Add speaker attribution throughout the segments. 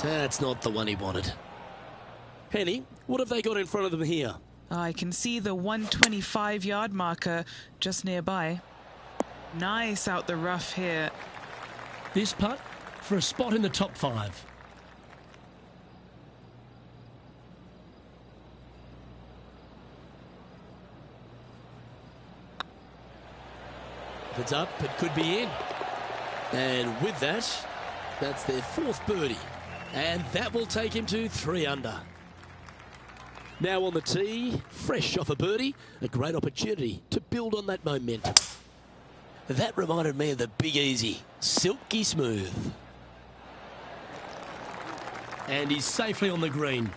Speaker 1: That's not the one he wanted. Henny, what have they got in front of them here?
Speaker 2: I can see the 125-yard marker just nearby. Nice out the rough here.
Speaker 3: This putt for a spot in the top 5.
Speaker 1: If it's up, it could be in. And with that, that's their 4th birdie. And that will take him to 3 under. Now on the tee, fresh off a birdie, a great opportunity to build on that momentum. That reminded me of the Big Easy, silky smooth.
Speaker 3: And he's safely on the green.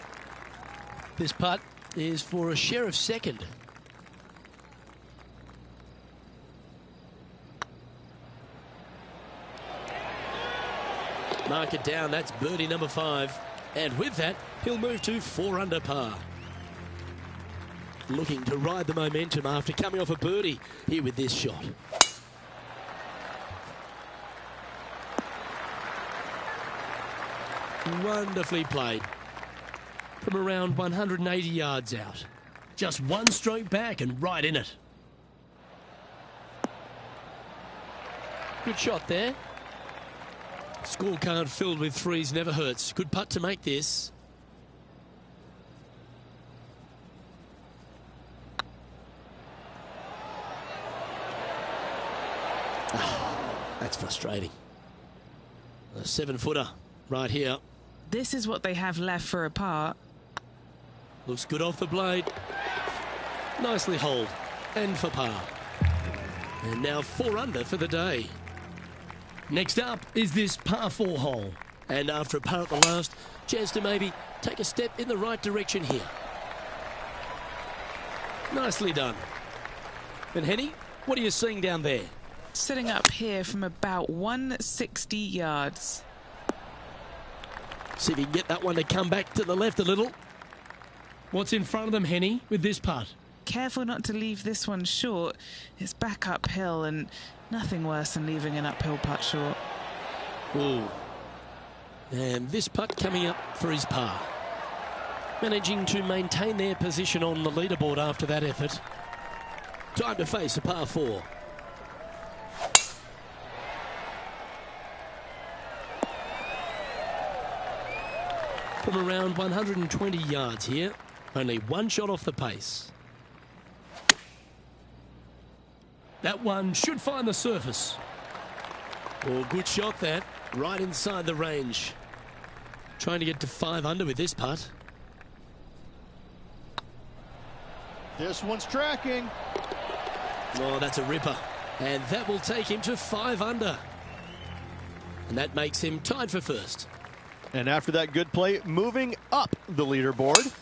Speaker 1: This putt is for a share of 2nd. Mark it down, that's birdie number 5. And with that, he'll move to 4 under par. Looking to ride the momentum after coming off a birdie here with this shot. Wonderfully played.
Speaker 3: From around 180 yards out. Just one stroke back and right in it.
Speaker 1: Good shot there. Scorecard filled with 3s never hurts. Good putt to make this. That's frustrating. A 7-footer right here.
Speaker 2: This is what they have left for a par.
Speaker 1: Looks good off the blade. Nicely holed. And for par. And now 4 under for the day.
Speaker 3: Next up is this par 4 hole.
Speaker 1: And after a par at the last, chance to maybe take a step in the right direction here. Nicely done. And Henny, what are you seeing down there?
Speaker 2: Setting up here from about 160 yards.
Speaker 1: See if you can get that one to come back to the left a little.
Speaker 3: What's in front of them, Henny, with this putt?
Speaker 2: Careful not to leave this one short. It's back uphill and nothing worse than leaving an uphill putt short.
Speaker 1: Ooh. And this putt coming up for his par. Managing to maintain their position on the leaderboard after that effort. Time to face a par 4. From around 120 yards here, only one shot off the pace.
Speaker 3: That one should find the surface.
Speaker 1: Oh, good shot that, right inside the range. Trying to get to 5 under with this putt.
Speaker 4: This one's tracking.
Speaker 1: Oh, that's a ripper. And that will take him to 5 under. And that makes him tied for 1st.
Speaker 4: And after that good play, moving up the leaderboard.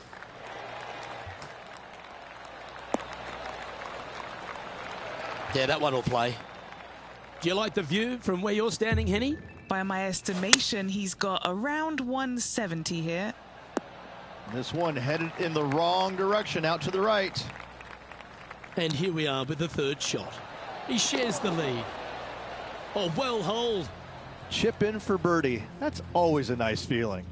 Speaker 1: Yeah, that one will play. Do you like the view from where you're standing, Henny?
Speaker 2: By my estimation, he's got around 170 here.
Speaker 4: This one headed in the wrong direction, out to the right.
Speaker 1: And here we are with the 3rd shot. He shares the lead. Oh, well holed.
Speaker 4: Chip in for birdie. That's always a nice feeling.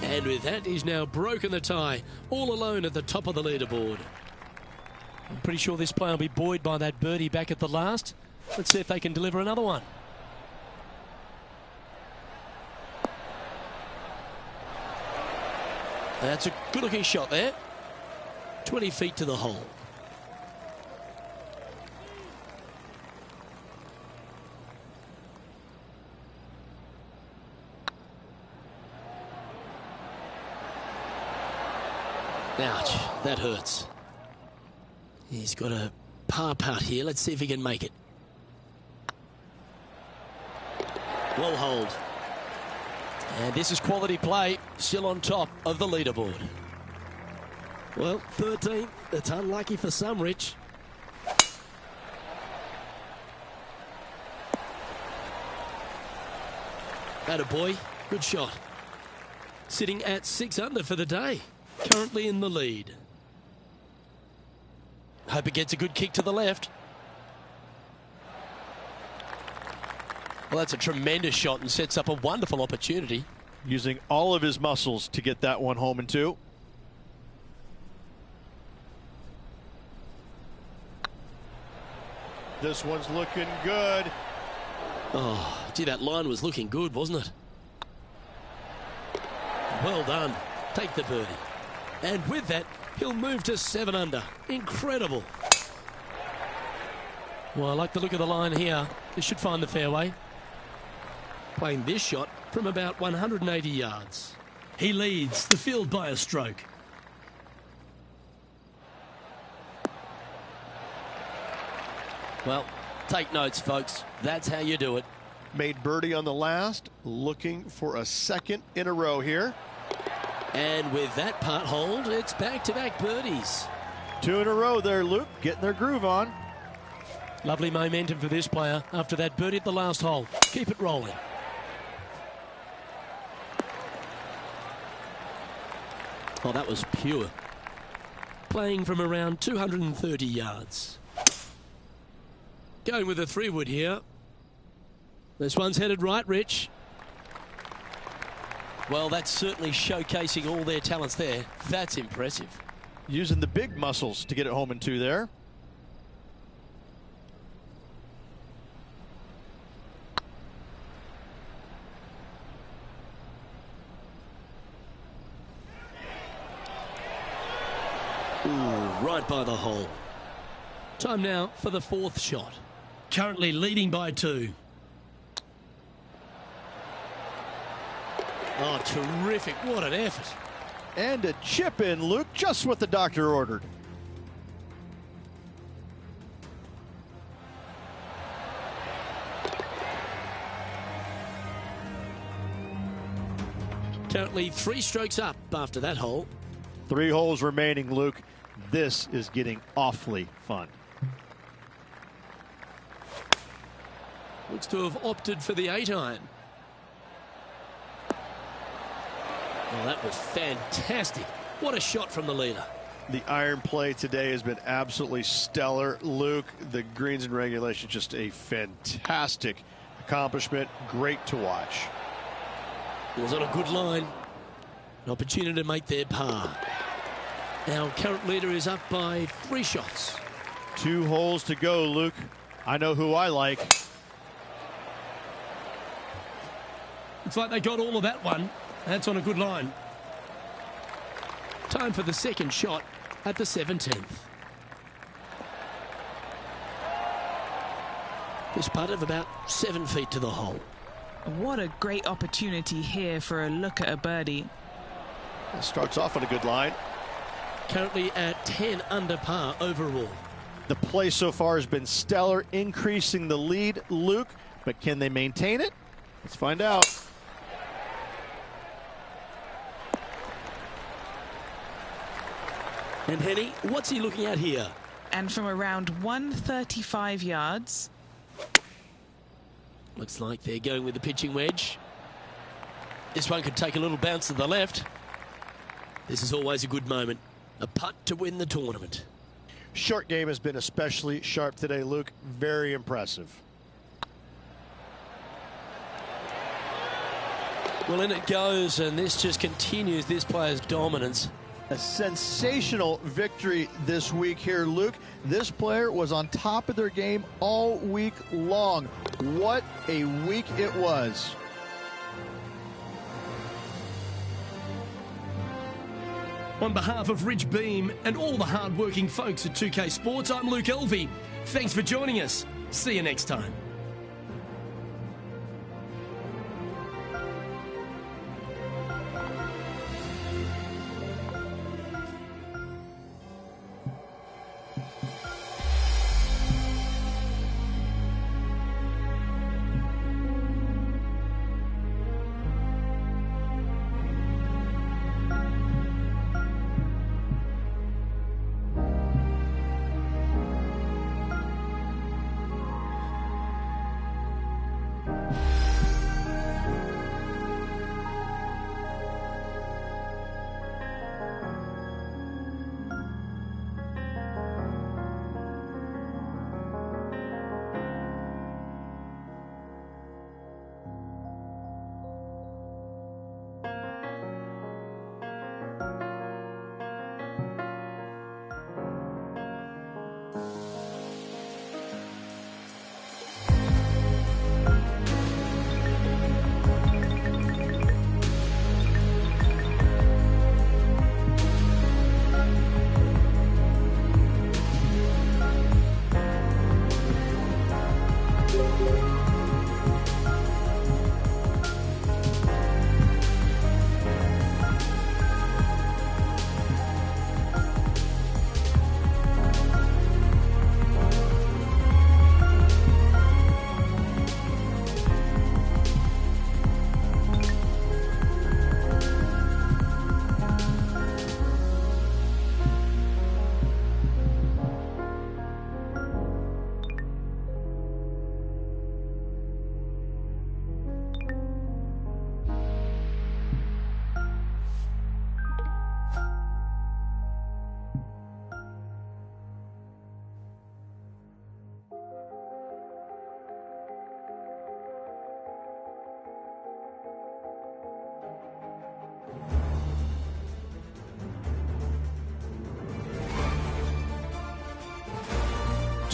Speaker 1: And with that, he's now broken the tie, all alone at the top of the leaderboard. I'm pretty sure this player will be buoyed by that birdie back at the last. Let's see if they can deliver another one. That's a good-looking shot there. 20 feet to the hole. Ouch, that hurts. He's got a par putt here. Let's see if he can make it. Well holed. And this is quality play, still on top of the leaderboard. Well, 13th. That's unlucky for some, Rich. Attaboy, good shot. Sitting at 6 under for the day. Currently in the lead. Hope it gets a good kick to the left. Well, that's a tremendous shot and sets up a wonderful opportunity.
Speaker 4: Using all of his muscles to get that one home in 2. This one's looking good.
Speaker 1: Oh, gee, that line was looking good, wasn't it? Well done. Take the birdie. And with that, he'll move to 7 under. Incredible. Well, I like the look of the line here. This should find the fairway. Playing this shot from about 180 yards.
Speaker 3: He leads the field by a stroke.
Speaker 1: Well, take notes, folks. That's how you do it.
Speaker 4: Made birdie on the last, looking for a second in a row here.
Speaker 1: And with that part hold, it's back-to-back birdies.
Speaker 4: 2 in a row there, Luke, getting their groove on.
Speaker 3: Lovely momentum for this player after that birdie at the last hole. Keep it rolling.
Speaker 1: Oh, that was pure. Playing from around 230 yards. Going with a 3-wood here. This one's headed right, Rich. Well, that's certainly showcasing all their talents there. That's impressive.
Speaker 4: Using the big muscles to get it home in 2 there.
Speaker 1: Ooh, right by the hole. Time now for the 4th shot.
Speaker 3: Currently leading by 2.
Speaker 1: Oh, terrific. What an effort.
Speaker 4: And a chip in, Luke, just what the doctor ordered.
Speaker 1: Currently 3 strokes up after that hole.
Speaker 4: 3 holes remaining, Luke. This is getting awfully fun.
Speaker 1: Looks to have opted for the 8-iron. Well, that was fantastic. What a shot from the leader.
Speaker 4: The iron play today has been absolutely stellar, Luke. The greens and regulation, just a fantastic accomplishment. Great to watch.
Speaker 1: It was on a good line. An opportunity to make their par. Our current leader is up by 3 shots.
Speaker 4: 2 holes to go, Luke. I know who I like.
Speaker 3: It's like they got all of that one. That's on a good line.
Speaker 1: Time for the 2nd shot at the 17th. This putt of about 7 feet to the hole.
Speaker 2: What a great opportunity here for a look at a birdie.
Speaker 4: Starts off on a good line.
Speaker 1: Currently at 10 under par overall.
Speaker 4: The play so far has been stellar, increasing the lead, Luke. But can they maintain it? Let's find out.
Speaker 1: And Henny, what's he looking at here?
Speaker 2: And from around 135 yards.
Speaker 1: Looks like they're going with the pitching wedge. This one could take a little bounce to the left. This is always a good moment. A putt to win the tournament.
Speaker 4: Short game has been especially sharp today, Luke. Very impressive.
Speaker 1: Well, in it goes, and this just continues this player's dominance.
Speaker 4: A sensational victory this week here, Luke. This player was on top of their game all week long. What a week it was.
Speaker 3: On behalf of Rich Beam and all the hard-working folks at 2K Sports, I'm Luke Elvey. Thanks for joining us. See you next time.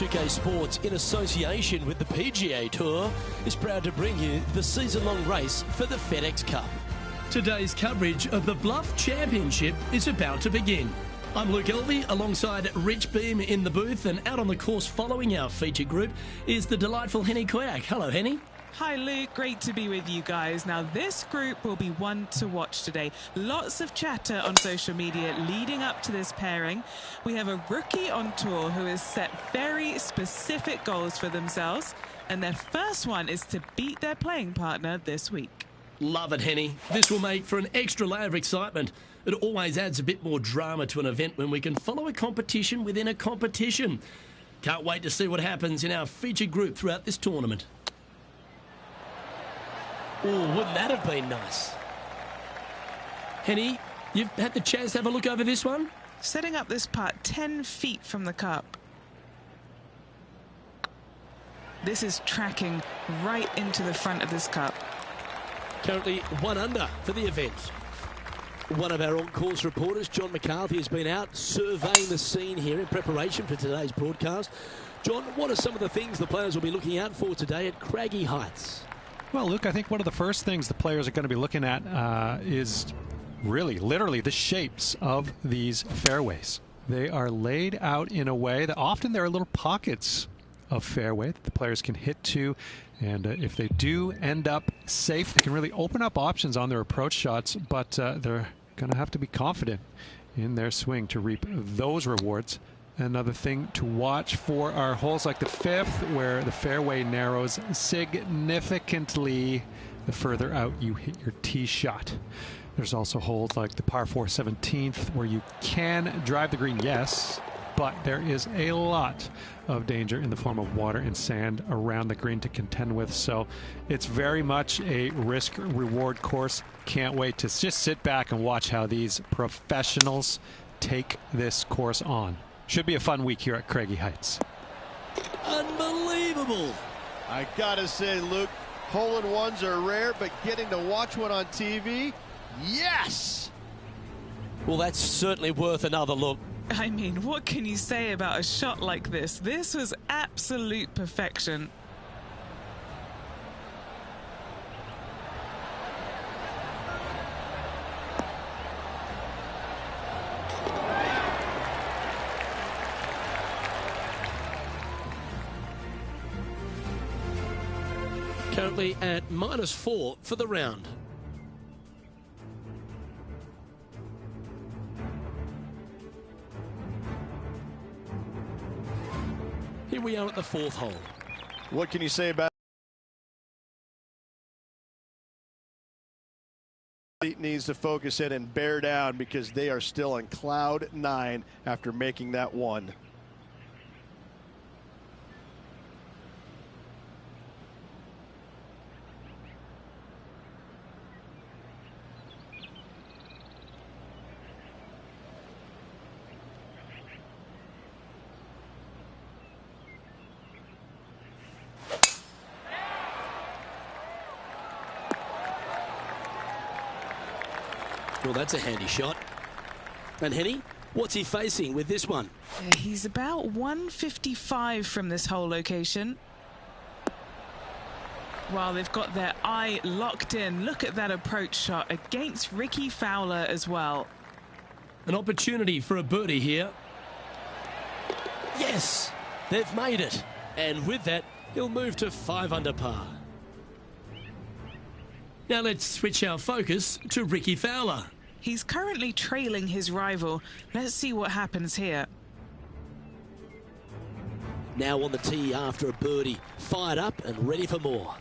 Speaker 1: 2K Sports, in association with the PGA Tour, is proud to bring you the season-long race for the FedEx Cup.
Speaker 3: Today's coverage of the Bluff Championship is about to begin. I'm Luke Elvey alongside Rich Beam in the booth, and out on the course following our feature group is the delightful Henny Quack. Hello, Henny.
Speaker 2: Hi Luke, great to be with you guys. Now this group will be one to watch today. Lots of chatter on social media leading up to this pairing. We have a rookie on tour who has set very specific goals for themselves, and their first one is to beat their playing partner this week.
Speaker 3: Love it, Henny. This will make for an extra layer of excitement. It always adds a bit more drama to an event when we can follow a competition within a competition. Can't wait to see what happens in our featured group throughout this tournament.
Speaker 1: Oh, wouldn't that have been nice?
Speaker 3: Henny, you've had the chance to have a look over this one?
Speaker 2: Setting up this putt 10 feet from the cup. This is tracking right into the front of this cup.
Speaker 1: Currently 1 under for the event. One of our on-course reporters, John McCarthy, has been out surveying the scene here in preparation for today's broadcast. John, what are some of the things the players will be looking out for today at Craggy Heights?
Speaker 5: Well, Luke, I think one of the first things the players are going to be looking at is really, literally, the shapes of these fairways. They are laid out in a way that often there are little pockets of fairway that the players can hit to, and if they do end up safe, they can really open up options on their approach shots, but they're going to have to be confident in their swing to reap those rewards. Another thing to watch for are holes like the 5th, where the fairway narrows significantly the further out you hit your tee shot. There's also holes like the par 4 17th, where you can drive the green, yes, but there is a lot of danger in the form of water and sand around the green to contend with. So it's very much a risk-reward course. Can't wait to just sit back and watch how these professionals take this course on. Should be a fun week here at Craggy Heights.
Speaker 1: Unbelievable.
Speaker 4: I gotta say, Luke, hole-in-ones are rare, but getting to watch one on TV, yes!
Speaker 1: Well, that's certainly worth another look.
Speaker 2: I mean, what can you say about a shot like this? This was absolute perfection.
Speaker 1: Currently at -4 for the round. Here we are at the 4th hole.
Speaker 4: What can you say about it? Needs to focus in and bear down, because they are still on cloud 9 after making that one.
Speaker 1: Well, that's a handy shot. And Henny, what's he facing with this one?
Speaker 2: He's about 155 from this hole location. While they've got their eye locked in, look at that approach shot against Rickie Fowler as well.
Speaker 3: An opportunity for a birdie here.
Speaker 1: Yes, they've made it. And with that, he'll move to 5 under par.
Speaker 3: Now let's switch our focus to Rickie Fowler.
Speaker 2: He's currently trailing his rival. Let's see what happens here.
Speaker 1: Now on the tee after a birdie, fired up and ready for more.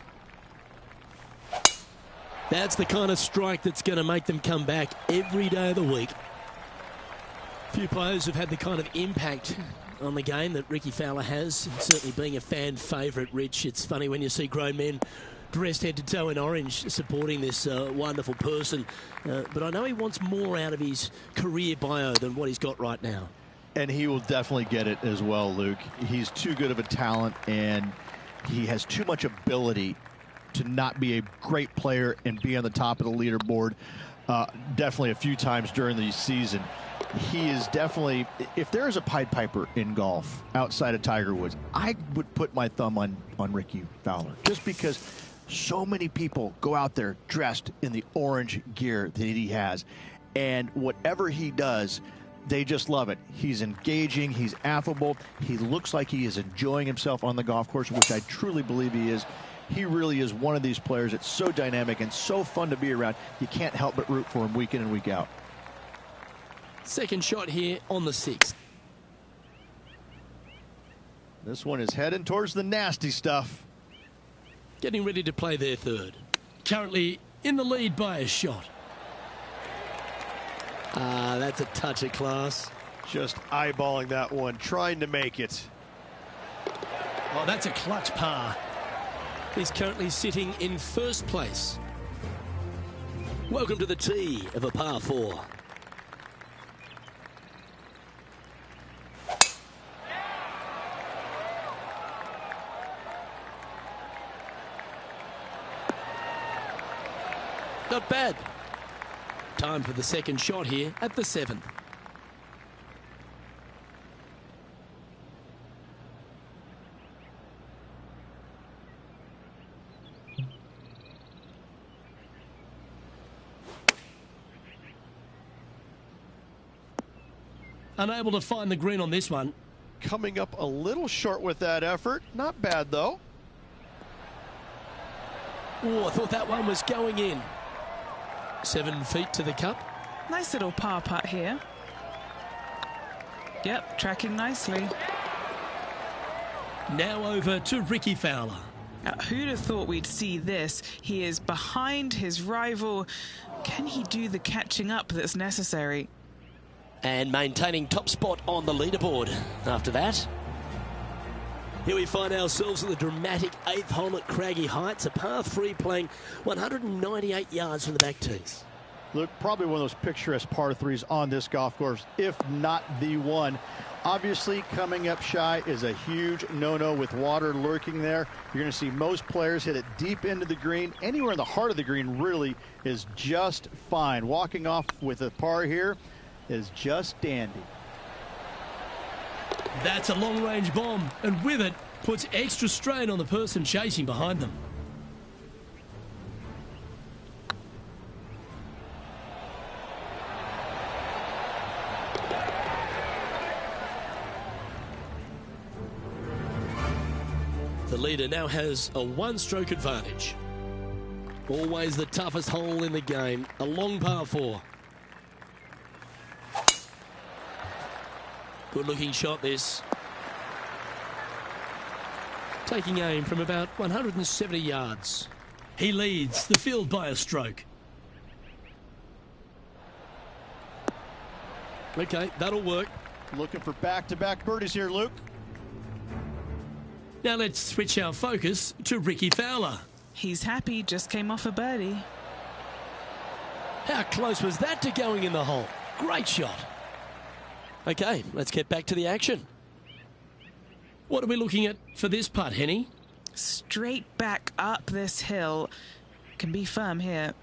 Speaker 1: That's the kind of strike that's going to make them come back every day of the week. Few players have had the kind of impact on the game that Rickie Fowler has, and certainly being a fan favourite, Rich. It's funny when you see grown men dressed head to toe in orange supporting this wonderful person, but I know he wants more out of his career bio than what he's got right now.
Speaker 4: And he will definitely get it as well, Luke. He's too good of a talent, and he has too much ability to not be a great player and be on the top of the leaderboard definitely a few times during the season. he is definitely, if there is a Pied Piper in golf outside of Tiger Woods, I would put my thumb on Ricky Fowler, just because so many people go out there dressed in the orange gear that he has, and whatever he does, they just love it. He's engaging, he's affable, he looks like he is enjoying himself on the golf course, which I truly believe he is. He really is one of these players that's so dynamic and so fun to be around. You can't help but root for him week in and week out.
Speaker 1: Second shot here on the 6th.
Speaker 4: This one is heading towards the nasty stuff.
Speaker 1: Getting ready to play their third.
Speaker 3: Currently in the lead by a shot.
Speaker 1: Ah, that's a touch of class.
Speaker 4: Just eyeballing that one, trying to make it.
Speaker 3: Oh, that's a clutch par.
Speaker 1: He's currently sitting in first place. Welcome to the tee of a par 4. Not bad. Time for the second shot here at the 7th.
Speaker 3: Unable to find the green on this one.
Speaker 4: Coming up a little short with that effort. Not bad, though.
Speaker 1: Oh, I thought that one was going in. 7 feet to the cup.
Speaker 2: Nice little par putt here. Yep, tracking nicely.
Speaker 3: Now over to Ricky Fowler.
Speaker 2: Who'd have thought we'd see this? He is behind his rival. Can he do the catching up that's necessary?
Speaker 1: And maintaining top spot on the leaderboard after that. Here we find ourselves at the dramatic 8th hole at Craggy Heights, a par 3 playing 198 yards from the back tees.
Speaker 4: Look, probably one of those picturesque par 3s on this golf course, if not the one. Obviously, coming up shy is a huge no-no with water lurking there. You're going to see most players hit it deep into the green. Anywhere in the heart of the green really is just fine. Walking off with a par here is just dandy.
Speaker 3: That's a long-range bomb, and with it, puts extra strain on the person chasing behind them.
Speaker 1: The leader now has a one-stroke advantage. Always the toughest hole in the game, a long par 4. Good looking shot this. Taking aim from about 170 yards.
Speaker 3: He leads the field by a stroke.
Speaker 1: Okay, that'll work.
Speaker 4: Looking for back-to-back birdies here, Luke.
Speaker 3: Now let's switch our focus to Ricky Fowler.
Speaker 2: He's happy, just came off a birdie.
Speaker 1: How close was that to going in the hole? Great shot. Okay, let's get back to the action.
Speaker 3: What are we looking at for this putt, Henny?
Speaker 2: Straight back up this hill. Can be firm here.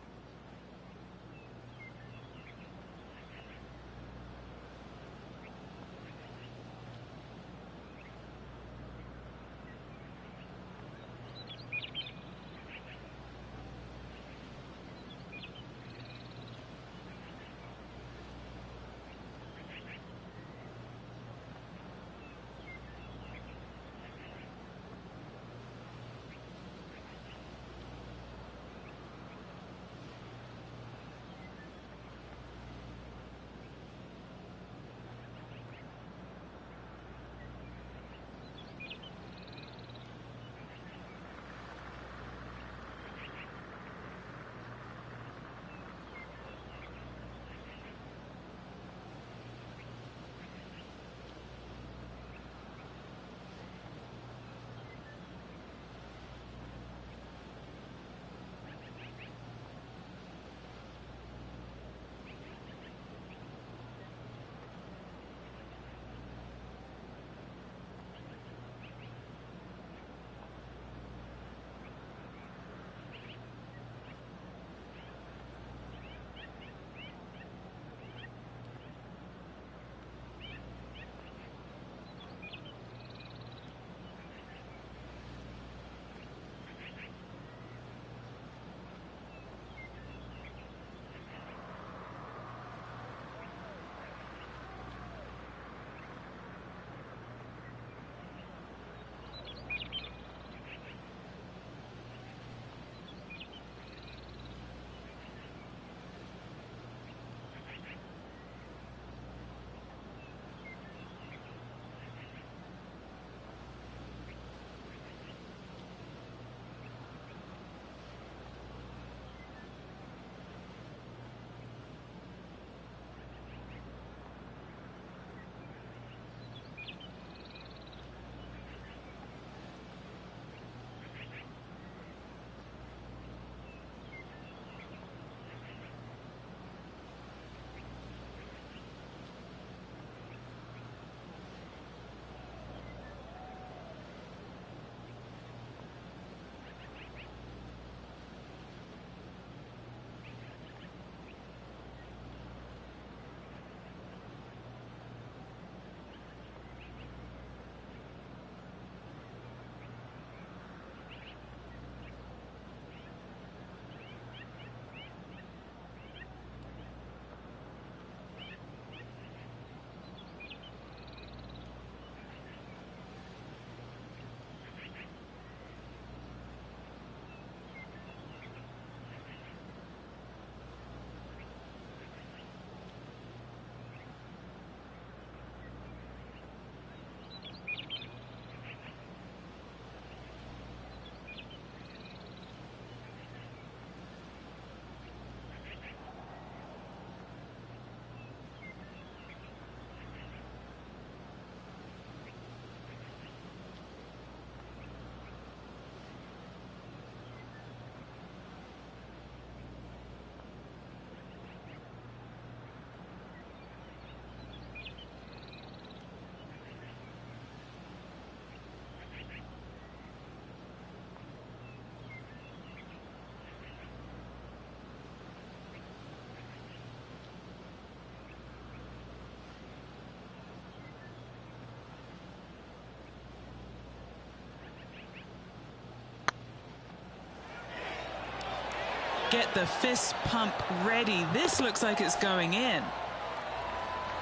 Speaker 2: get the fist pump ready. This looks like it's going in.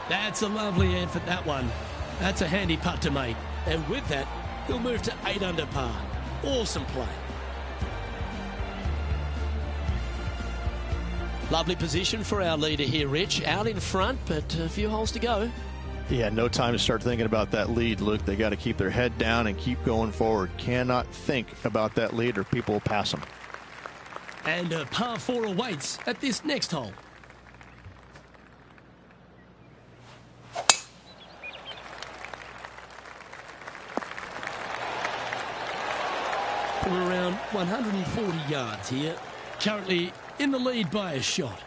Speaker 1: That's a lovely effort, that one. That's a handy putt to make. And with that, he'll move to 8 under par. Awesome play. Lovely position for our leader here, Rich. Out in front, but a few holes to go.
Speaker 4: Yeah, no time to start thinking about that lead, Luke. They got to keep their head down and keep going forward. Cannot think about that lead or people will pass them.
Speaker 1: And a par 4 awaits at this next hole. From around 140 yards here. Currently in the lead by a shot.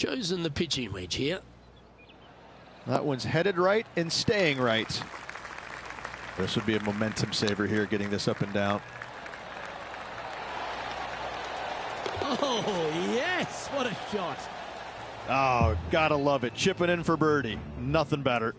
Speaker 1: chosen the pitching wedge here.
Speaker 4: That one's headed right and staying right. This would be a momentum saver here, getting this up and down.
Speaker 1: Oh, yes, what a shot.
Speaker 4: Oh, gotta love it. Chipping in for birdie. Nothing better.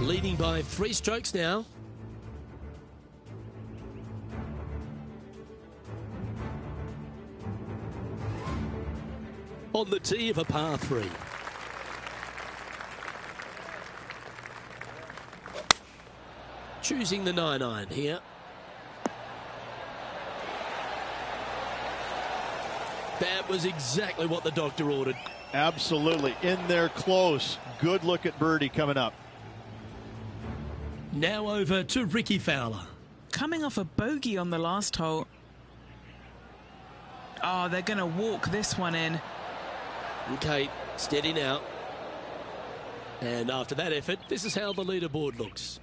Speaker 1: Leading by 3 strokes now. On the tee of a par 3. Choosing the 9-iron here. That was exactly what the doctor ordered.
Speaker 4: Absolutely. In there close. Good look at birdie coming up.
Speaker 3: Now over to Rickie Fowler.
Speaker 2: Coming off a bogey on the last hole. Oh, they're going to walk this one in.
Speaker 1: Okay, steady now. And after that effort, this is how the leaderboard looks.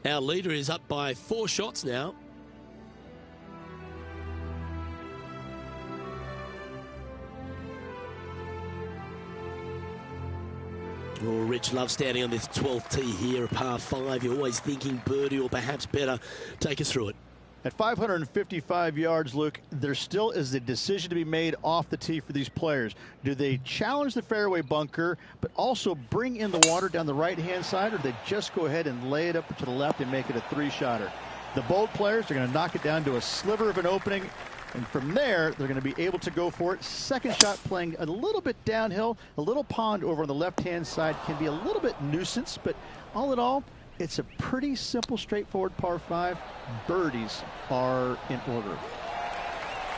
Speaker 1: Our leader is up by 4 shots now. Oh, Rich loves standing on this 12th tee here, a par 5. You're always thinking birdie or perhaps better. Take us through it.
Speaker 4: At 555 yards, Luke, there still is a decision to be made off the tee for these players. Do they challenge the fairway bunker, but also bring in the water down the right-hand side, or do they just go ahead and lay it up to the left and make it a 3-shotter? The bold players are going to knock it down to a sliver of an opening, and from there, they're going to be able to go for it. Second shot playing a little bit downhill. A little pond over on the left-hand side can be a little bit nuisance, but all in all, it's a pretty simple, straightforward par 5. Birdies are in order.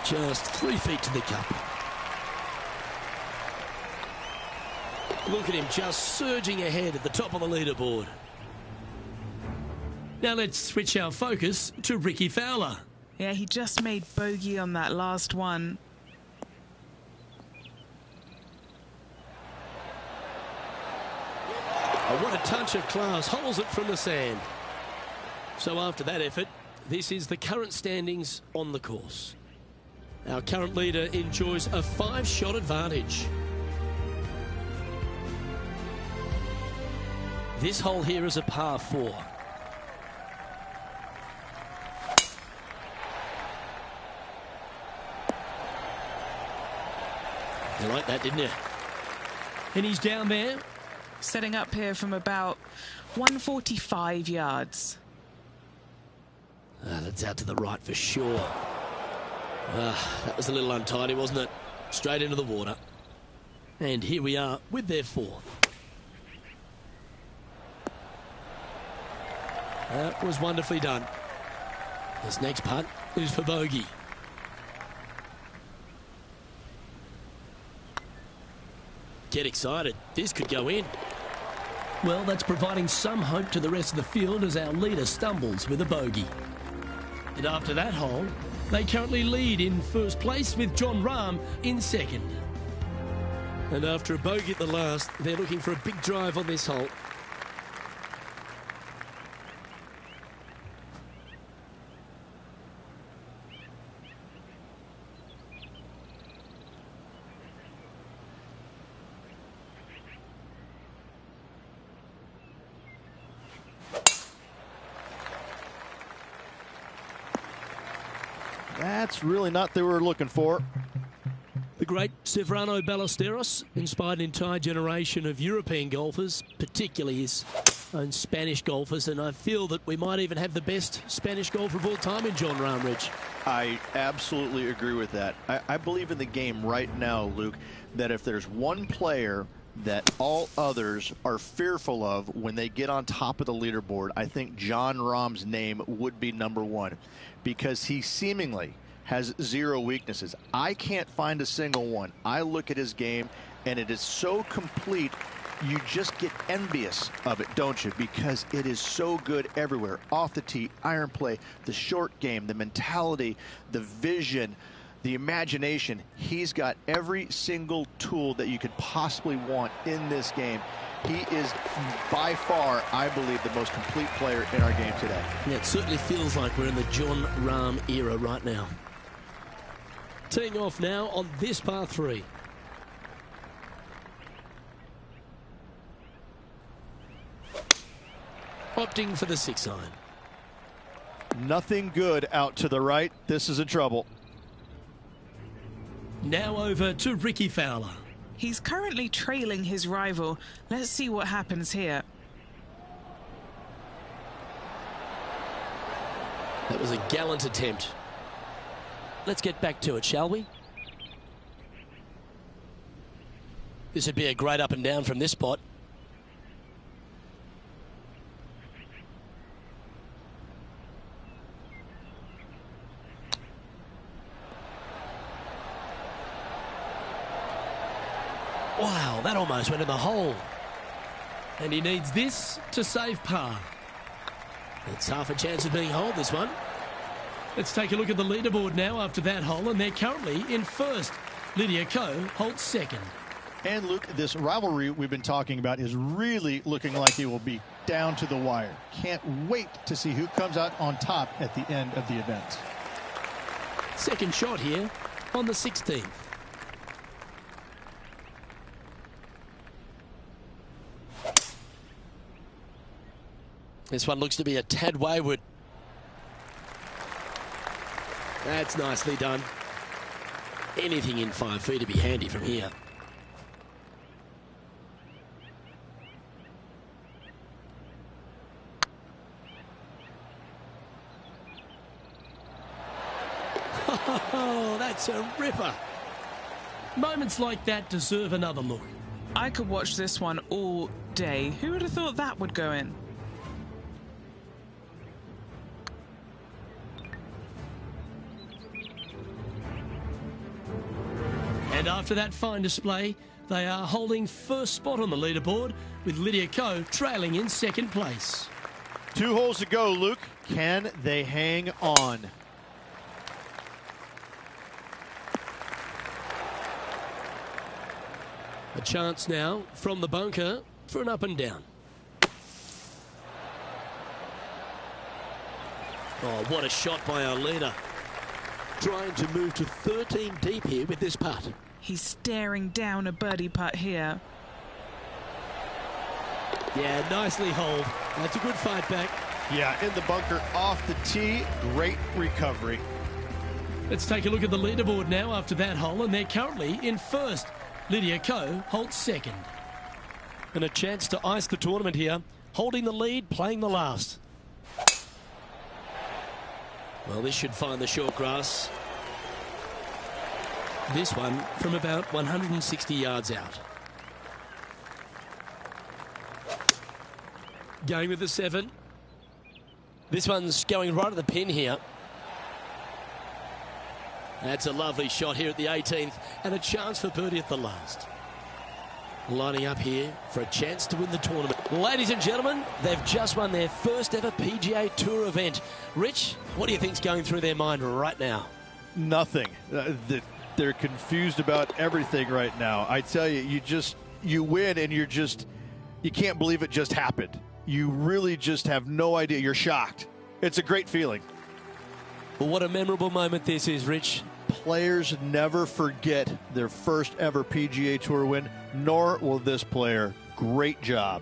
Speaker 1: Just 3 feet to the cup. Look at him just surging ahead at the top of the leaderboard.
Speaker 3: Now let's switch our focus to Rickie Fowler.
Speaker 2: Yeah, he just made bogey on that last one.
Speaker 1: Oh, what a touch of class. Holds it from the sand. So after that effort, this is the current standings on the course. Our current leader enjoys a 5-shot advantage. This hole here is a par 4. You like that, didn't you?
Speaker 3: And he's down there.
Speaker 2: Setting up here from about 145 yards.
Speaker 1: That's out to the right for sure. That was a little untidy, wasn't it? Straight into the water. And here we are with their 4th. That was wonderfully done. This next putt is for bogey. Get excited. This could go in.
Speaker 3: Well, that's providing some hope to the rest of the field as our leader stumbles with a bogey. And after that hole, they currently lead in first place with Jon Rahm in 2nd.
Speaker 1: And after a bogey at the last, they're looking for a big drive on this hole.
Speaker 4: That's really not what they were looking for.
Speaker 1: The great Ceferano Ballesteros inspired an entire generation of European golfers, particularly his own Spanish golfers, and I feel that we might even have the best Spanish golfer of all time in Jon Rahm, Rich.
Speaker 4: I absolutely agree with that. I believe in the game right now, Luke, that if there's one player that all others are fearful of when they get on top of the leaderboard, I think Jon Rahm's name would be number 1, because he seemingly has 0 weaknesses. I can't find a single one. I look at his game, and it is so complete you just get envious of it, don't you? Because it is so good everywhere. Off the tee, iron play, the short game, the mentality, the vision, the imagination. He's got every single tool that you could possibly want in this game. He is by far, I believe, the most complete player in our game today.
Speaker 1: Yeah, it certainly feels like we're in the Jon Rahm era right now. Teeing off now on this par 3. Opting for the 6-iron.
Speaker 4: Nothing good out to the right. This is in trouble.
Speaker 3: Now over to Rickie Fowler.
Speaker 2: He's currently trailing his rival. Let's see what happens here.
Speaker 1: That was a gallant attempt. Let's get back to it, shall we? This would be a great up and down from this spot. Wow, that almost went in the hole.
Speaker 3: And he needs this to save par.
Speaker 1: It's half a chance of being holed, this one.
Speaker 3: Let's take a look at the leaderboard now after that hole, and they're currently in first. Lydia Ko holds second.
Speaker 6: And Luke, this rivalry we've been talking about is really looking like it will be down to the wire. Can't wait to see who comes out on top at the end of the event.
Speaker 1: Second shot here on the 16th. This one looks to be a tad wayward. That's nicely done. Anything in 5 feet to be handy from here. Oh, that's a ripper.
Speaker 3: Moments like that deserve another look.
Speaker 2: I could watch this one all day. Who would have thought that would go in?
Speaker 3: And after that fine display, they are holding first spot on the leaderboard, with Lydia Ko trailing in second place.
Speaker 4: 2 holes to go, Luke. Can they hang on?
Speaker 1: A chance now from the bunker for an up and down. Oh, what a shot by our leader. Trying to move to 13 deep here with this putt.
Speaker 2: He's staring down a birdie putt here.
Speaker 1: Yeah, nicely holed. That's a good fight back.
Speaker 4: Yeah, in the bunker, off the tee. Great recovery.
Speaker 3: Let's take a look at the leaderboard now after that hole, and they're currently in first. Lydia Ko holds second.
Speaker 1: And a chance to ice the tournament here. Holding the lead, playing the last. Well, this should find the short grass. This one from about 160 yards out. Going with the 7. This one's going right at the pin here. That's a lovely shot here at the 18th, and a chance for birdie at the last. Lining up here for a chance to win the tournament. Ladies and gentlemen, they've just won their first ever PGA Tour event. Rich, what do you think's going through their mind right now?
Speaker 4: Nothing. They're confused about everything right now. I tell you, you win and you can't believe it just happened. You really just have no idea. You're shocked. It's a great feeling.
Speaker 1: Well, what a memorable moment this is, Rich.
Speaker 4: Players never forget their first ever PGA Tour win, nor will this player. Great job.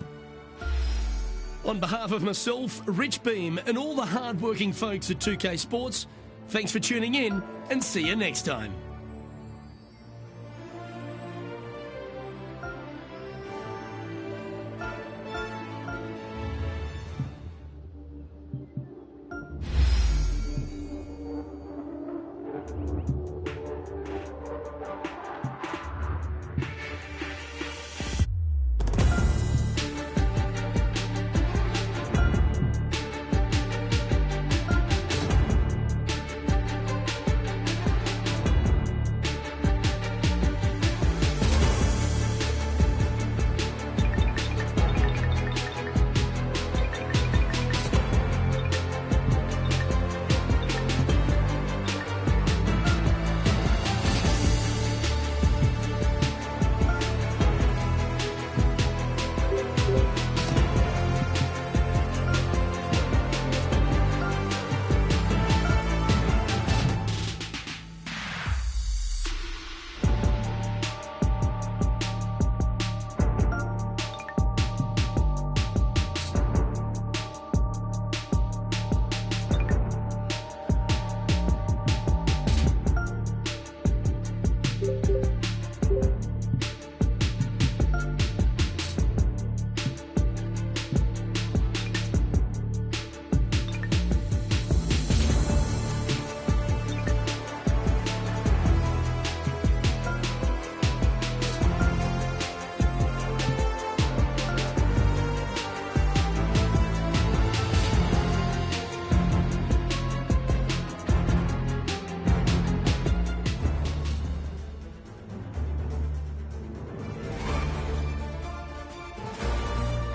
Speaker 3: On behalf of myself, Rich Beem, and all the hard-working folks at 2K Sports, thanks for tuning in, and see you next time.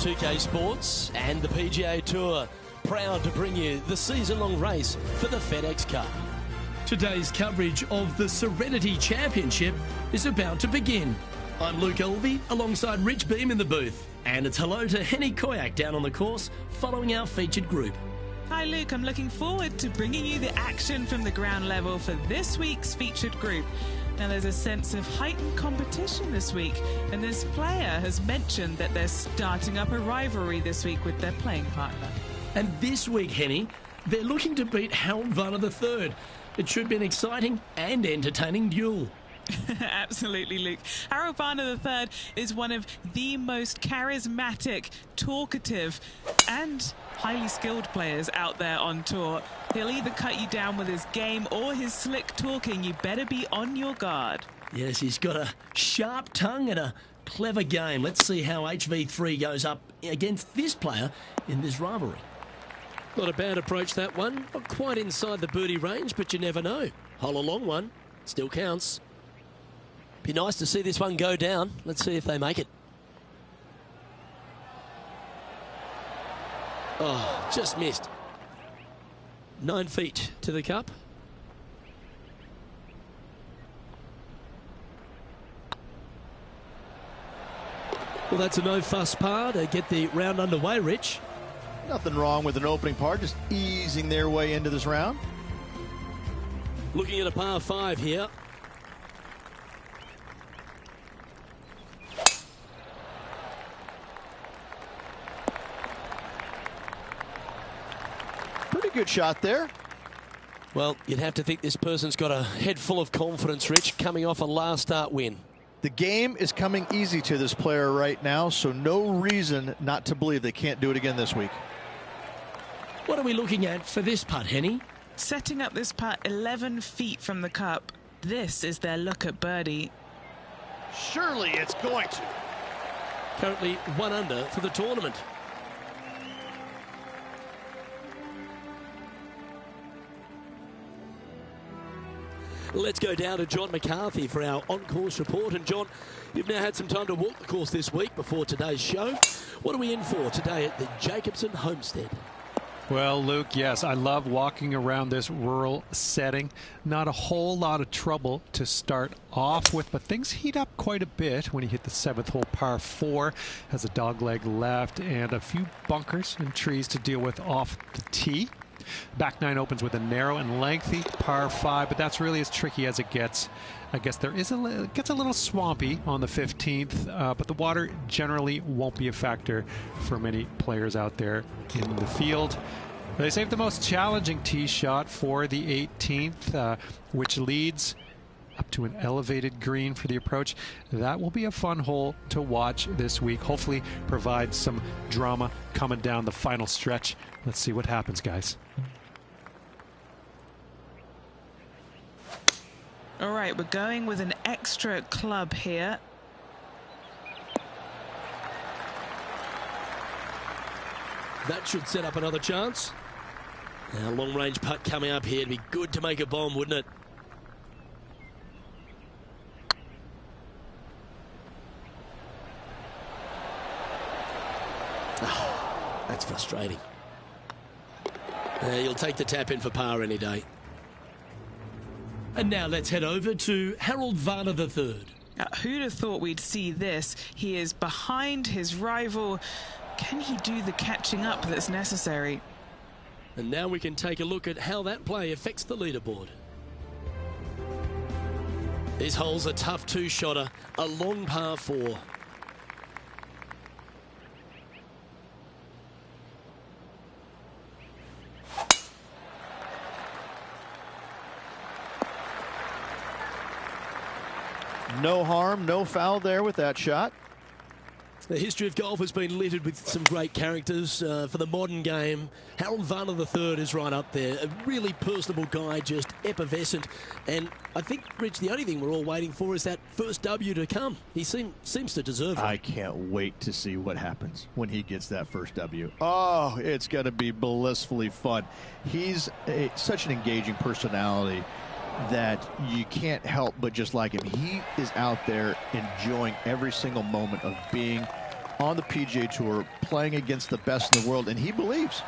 Speaker 1: 2K Sports and the PGA Tour, proud to bring you the season-long race for the FedEx Cup.
Speaker 3: Today's coverage of the Serenity Championship is about to begin. I'm Luke Elvey alongside Rich Beam in the booth. And it's hello to Henny Koyak down on the course following our featured group.
Speaker 2: Hi Luke, I'm looking forward to bringing you the action from the ground level for this week's featured group. Now there's a sense of heightened competition this week, and this player has mentioned that they're starting up a rivalry this week with their playing partner.
Speaker 3: And this week, Henny, they're looking to beat Harold Varner III. It should be an exciting and entertaining duel.
Speaker 2: Absolutely, Luke. Harold Varner III is one of the most charismatic, talkative and highly skilled players out there on tour. He'll either cut you down with his game or his slick talking. You better be on your guard.
Speaker 3: Yes, he's got a sharp tongue and a clever game. Let's see how HV3 goes up against this player in this rivalry.
Speaker 1: Not a bad approach, that one. Not quite inside the birdie range, but you never know. Hole a long one. Still counts. Be nice to see this one go down. Let's see if they make it. Oh, just missed. 9 feet to the cup. Well, that's a no-fuss par to get the round underway, Rich.
Speaker 4: Nothing wrong with an opening par, just easing their way into this round.
Speaker 1: Looking at a par 5 here.
Speaker 4: Pretty good shot there.
Speaker 1: Well, you'd have to think this person's got a head full of confidence, Rich, coming off a last start win.
Speaker 4: The game is coming easy to this player right now, so no reason not to believe they can't do it again this week.
Speaker 3: What are we looking at for this putt, Henny?
Speaker 2: Setting up this putt 11 feet from the cup. This is their look at birdie.
Speaker 4: Surely it's going to.
Speaker 1: Currently 1 under for the tournament. Let's go down to John McCarthy for our on-course report. And John, you've now had some time to walk the course this week before today's show. What are we in for today at the Jacobson Homestead?
Speaker 5: Well, Luke, yes, I love walking around this rural setting. Not a whole lot of trouble to start off with, but things heat up quite a bit when you hit the 7th hole, par 4. Has a dogleg left and a few bunkers and trees to deal with off the tee. Back 9 opens with a narrow and lengthy par 5, but that's really as tricky as it gets. I guess there is it gets a little swampy on the 15th, but the water generally won't be a factor for many players out there in the field. They saved the most challenging tee shot for the 18th, which leads up to an elevated green for the approach. That will be a fun hole to watch this week. Hopefully provide some drama coming down the final stretch. Let's see what happens, guys.
Speaker 2: All right, we're going with an extra club here.
Speaker 1: That should set up another chance. Now, long-range putt coming up here. It'd be good to make a bomb, wouldn't it? Oh, that's frustrating. You'll take the tap in for par any day.
Speaker 3: And now let's head over to Harold Varner III.
Speaker 2: Who'd have thought we'd see this? He is behind his rival. Can he do the catching up that's necessary?
Speaker 1: And now we can take a look at how that play affects the leaderboard. This hole's a tough 2-shotter, a long par 4.
Speaker 4: No harm, no foul there with that shot.
Speaker 1: The history of golf has been littered with some great characters. For the modern game, Harold Varner III is right up there. A really personable guy, just effervescent. And I think, Rich, the only thing we're all waiting for is that first W to come. He seems to deserve it.
Speaker 4: I can't wait to see what happens when he gets that first W. Oh, it's going to be blissfully fun. He's such an engaging personality that you can't help but just like him. He is out there enjoying every single moment of being on the PGA Tour, playing against the best in the world, and he believes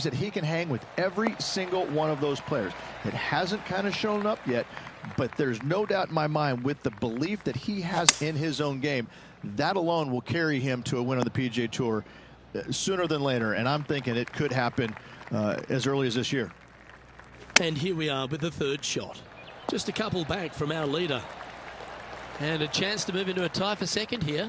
Speaker 4: that he can hang with every single one of those players. It hasn't kind of shown up yet, but there's no doubt in my mind, with the belief that he has in his own game, that alone will carry him to a win on the PGA Tour sooner than later, and I'm thinking it could happen as early as this year.
Speaker 1: And here we are with the third shot. Just a couple back from our leader. And a chance to move into a tie for second here.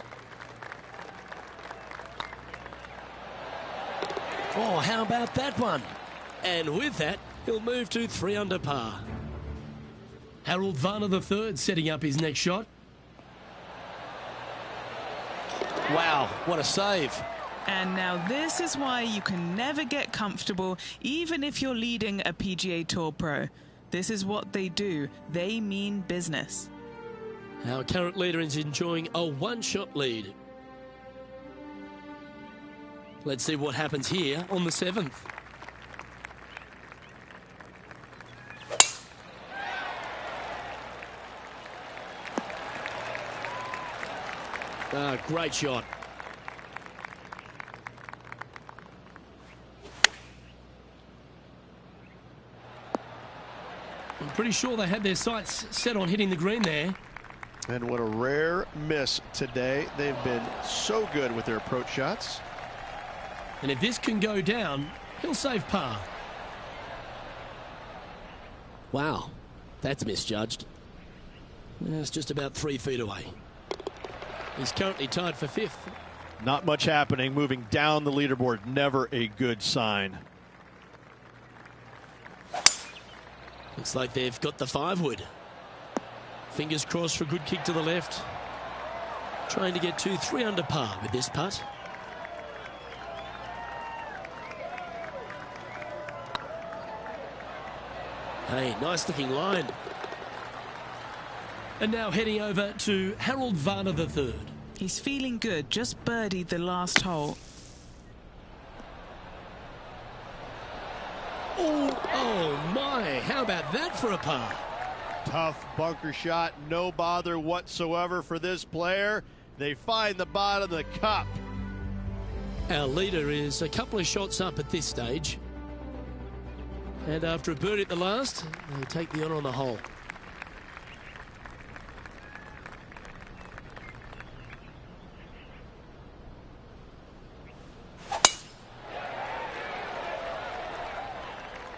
Speaker 1: Oh, how about that one? And with that, he'll move to 3 under par.
Speaker 3: Harold Varner III setting up his next shot.
Speaker 1: Wow, what a save.
Speaker 2: And now this is why you can never get comfortable, even if you're leading a PGA Tour pro. This is what they do. They mean business.
Speaker 1: Our current leader is enjoying a 1-shot lead. Let's see what happens here on the 7th. Great shot.
Speaker 3: I'm pretty sure they had their sights set on hitting the green there.
Speaker 4: And what a rare miss today. They've been so good with their approach shots.
Speaker 3: And if this can go down, he'll save par.
Speaker 1: Wow, that's misjudged. It's just about 3 feet away. He's currently tied for 5th.
Speaker 4: Not much happening, moving down the leaderboard. Never a good sign.
Speaker 1: Looks like they've got the 5-wood. Fingers crossed for a good kick to the left. Trying to get to 3 under par with this putt. Hey, nice looking line.
Speaker 3: And now heading over to Harold Varner III.
Speaker 2: He's feeling good, just birdied the last hole.
Speaker 1: Oh my, how about that for a par?
Speaker 4: Tough bunker shot, no bother whatsoever for this player. They find the bottom of the cup.
Speaker 1: Our leader is a couple of shots up at this stage. And after a birdie at the last, they take the honour on the hole.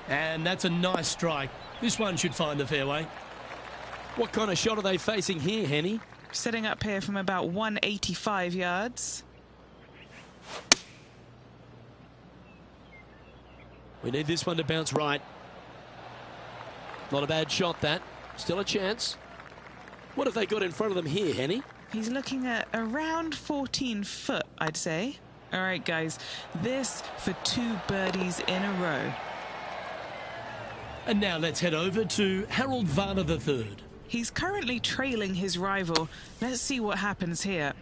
Speaker 3: And that's a nice strike. This one should find the fairway.
Speaker 1: What kind of shot are they facing here, Henny?
Speaker 2: Setting up here from about 185 yards.
Speaker 1: We need this one to bounce right. Not a bad shot, that. Still a chance. What have they got in front of them here, Henny?
Speaker 2: He's looking at around 14 foot, I'd say. All right, guys, this for 2 birdies in a row.
Speaker 3: And now let's head over to Harold Varner III.
Speaker 2: He's currently trailing his rival. Let's see what happens here.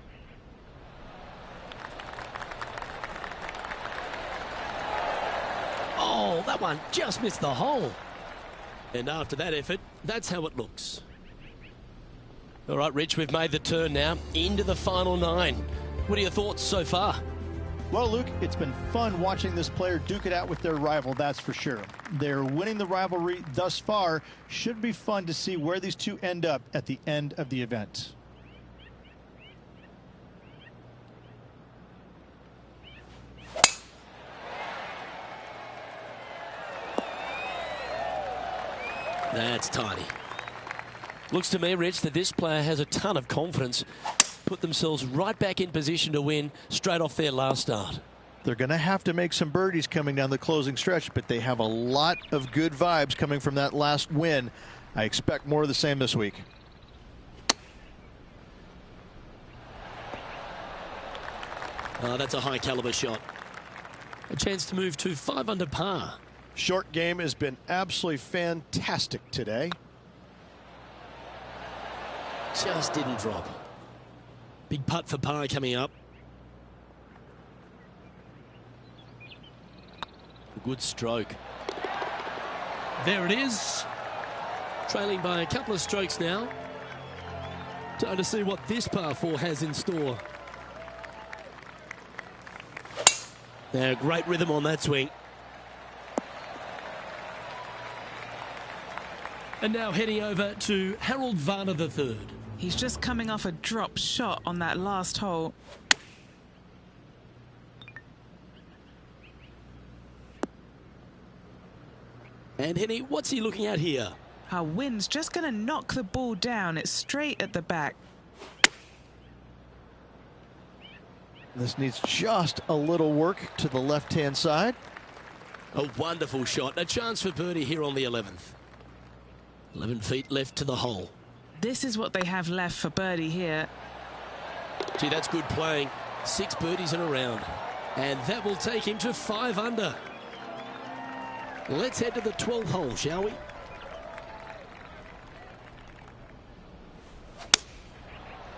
Speaker 1: Oh, that one just missed the hole. And after that effort, that's how it looks. All right, Rich, we've made the turn now into the final 9. What are your thoughts so far?
Speaker 6: Well, Luke, it's been fun watching this player duke it out with their rival, that's for sure. They're winning the rivalry thus far. Should be fun to see where these two end up at the end of the event.
Speaker 1: That's tiny. Looks to me, Rich, that this player has a ton of confidence. Put themselves right back in position to win straight off their last start.
Speaker 4: They're going to have to make some birdies coming down the closing stretch, but they have a lot of good vibes coming from that last win. I expect more of the same this week.
Speaker 1: That's a high caliber shot. A chance to move to 5 under par.
Speaker 4: Short game has been absolutely fantastic today.
Speaker 1: Just didn't drop. Big putt for par coming up. A good stroke.
Speaker 3: There it is.
Speaker 1: Trailing by a couple of strokes now. Time to see what this par 4 has in store. Now, great rhythm on that swing.
Speaker 3: And now heading over to Harold Varner III.
Speaker 2: He's just coming off a drop shot on that last hole.
Speaker 1: And Henny, what's he looking at here?
Speaker 2: Our wind's just going to knock the ball down. It's straight at the back.
Speaker 4: This needs just a little work to the left-hand side.
Speaker 1: A wonderful shot. A chance for birdie here on the 11th. 11 feet left to the hole.
Speaker 2: This is what they have left for birdie here.
Speaker 1: Gee, that's good playing. 6 birdies in a round. And that will take him to 5 under. Let's head to the 12th hole, shall we?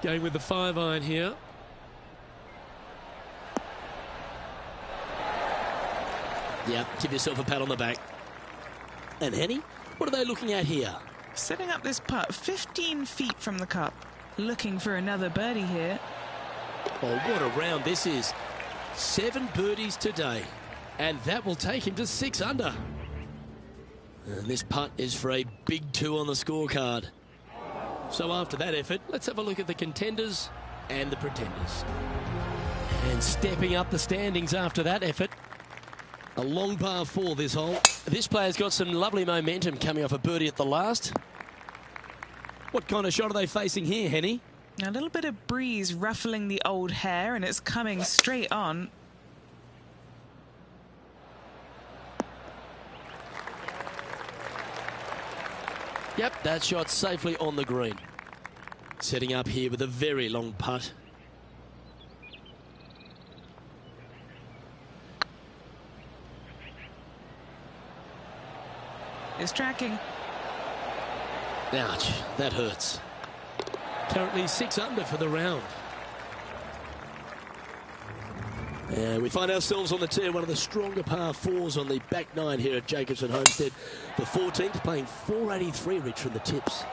Speaker 3: Going with the 5-iron here.
Speaker 1: Yeah, give yourself a pat on the back. And Henny, what are they looking at here?
Speaker 2: Setting up this putt 15 feet from the cup. Looking for another birdie here.
Speaker 1: Oh, what a round this is. 7 birdies today. And that will take him to 6 under. And this putt is for a big 2 on the scorecard. So after that effort, let's have a look at the contenders and the pretenders. And stepping up the standings after that effort, a long par 4 this hole. This player's got some lovely momentum coming off a birdie at the last. What kind of shot are they facing here, Henny?
Speaker 2: A little bit of breeze ruffling the old hair, and it's coming straight on.
Speaker 1: Yep, that shot safely on the green. Setting up here with a very long putt.
Speaker 2: It's tracking.
Speaker 1: Ouch, that hurts.
Speaker 3: Currently 6 under for the round.
Speaker 1: We find ourselves on the tee, one of the stronger par 4s on the back 9 here at Jacobson Homestead. The 14th playing 483, Rich, from the tips.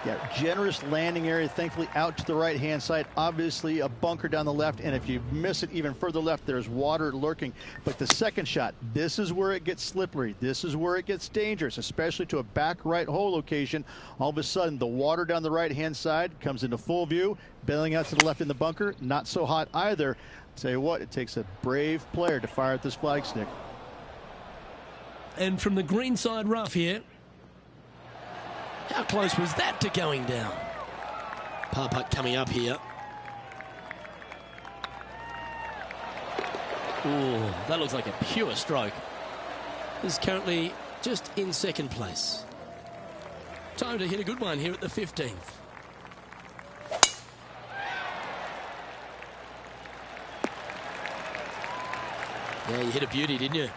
Speaker 6: Yeah, generous landing area, thankfully out to the right-hand side. Obviously a bunker down the left, and if you miss it even further left, there's water lurking. But the second shot, this is where it gets slippery. This is where it gets dangerous, especially to a back right hole location. All of a sudden, the water down the right-hand side comes into full view, bailing out to the left in the bunker. Not so hot either. Tell you what, it takes a brave player to fire at this flag stick.
Speaker 3: And from the greenside rough here.
Speaker 1: How close was that to going down? Par putt coming up here. Ooh, that looks like a pure stroke. Is currently just in second place. Time to hit a good one here at the 15th. Yeah, you hit a beauty, didn't you?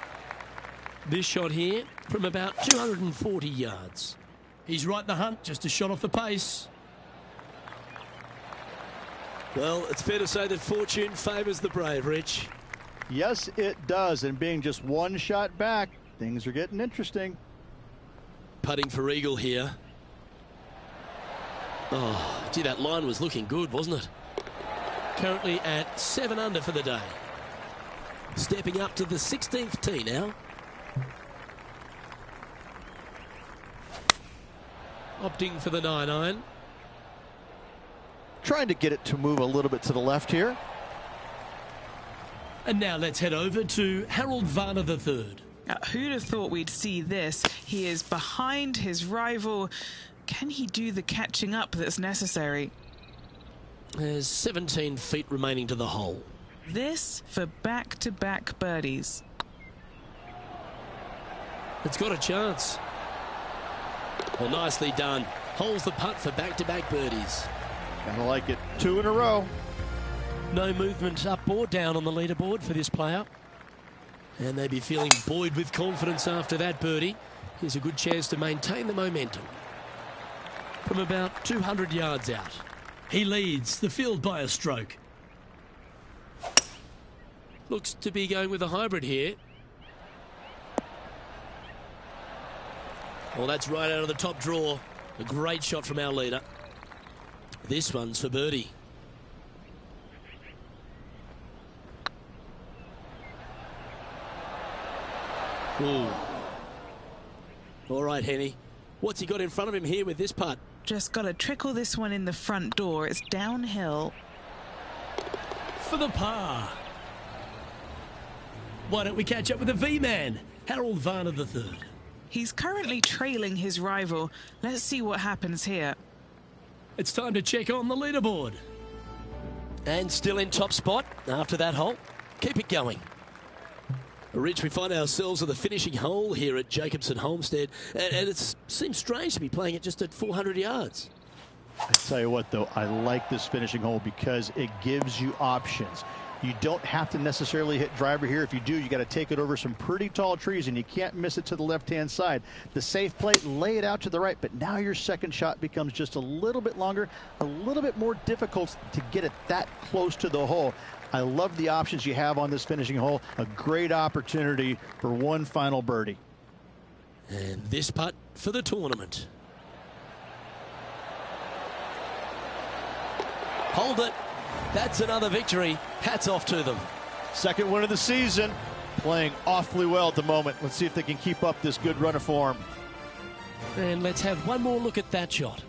Speaker 3: This shot here from about 240 yards. He's right in the hunt, just a shot off the pace.
Speaker 1: Well, it's fair to say that fortune favours the brave, Rich.
Speaker 6: Yes, it does. And being just one shot back, things are getting interesting.
Speaker 1: Putting for eagle here. Oh, gee, that line was looking good, wasn't it? Currently at 7 under for the day. Stepping up to the 16th tee now.
Speaker 3: Opting for the 9-iron.
Speaker 4: Trying to get it to move a little bit to the left here.
Speaker 3: And now let's head over to Harold Varner III.
Speaker 2: Who'd have thought we'd see this? He is behind his rival. Can he do the catching up that's necessary?
Speaker 1: There's 17 feet remaining to the hole.
Speaker 2: This for back-to-back birdies.
Speaker 1: It's got a chance. Well, nicely done. Holds the putt for back-to-back birdies.
Speaker 6: Kinda like it. 2 in a row.
Speaker 1: No movement up or down on the leaderboard for this player. And they'd be feeling buoyed with confidence after that birdie. Here's a good chance to maintain the momentum.
Speaker 3: From about 200 yards out. He leads the field by a stroke.
Speaker 1: Looks to be going with a hybrid here. Well, that's right out of the top draw. A great shot from our leader. This one's for birdie. Ooh. All right, Henny. What's he got in front of him here with this putt?
Speaker 2: Just got to trickle this one in the front door. It's downhill.
Speaker 1: For the par. Why don't we catch up with the V-man, Harold Varner III?
Speaker 2: He's currently trailing his rival. Let's see what happens here.
Speaker 1: It's time to check on the leaderboard. And still in top spot after that hole. Keep it going. Rich, we find ourselves at the finishing hole here at Jacobson Homestead, and it seems strange to be playing it just at 400 yards.
Speaker 6: I tell you what, though, I like this finishing hole because it gives you options. You don't have to necessarily hit driver here. If you do, you got to take it over some pretty tall trees, and you can't miss it to the left-hand side. The safe play, lay it out to the right, but now your second shot becomes just a little bit longer, a little bit more difficult to get it that close to the hole. I love the options you have on this finishing hole. A great opportunity for one final birdie.
Speaker 1: And this putt for the tournament. Hold it. That's another victory. Hats off to them.
Speaker 6: Second win of the season. Playing awfully well at the moment. Let's see if they can keep up this good run of form.
Speaker 1: And let's have one more look at that shot.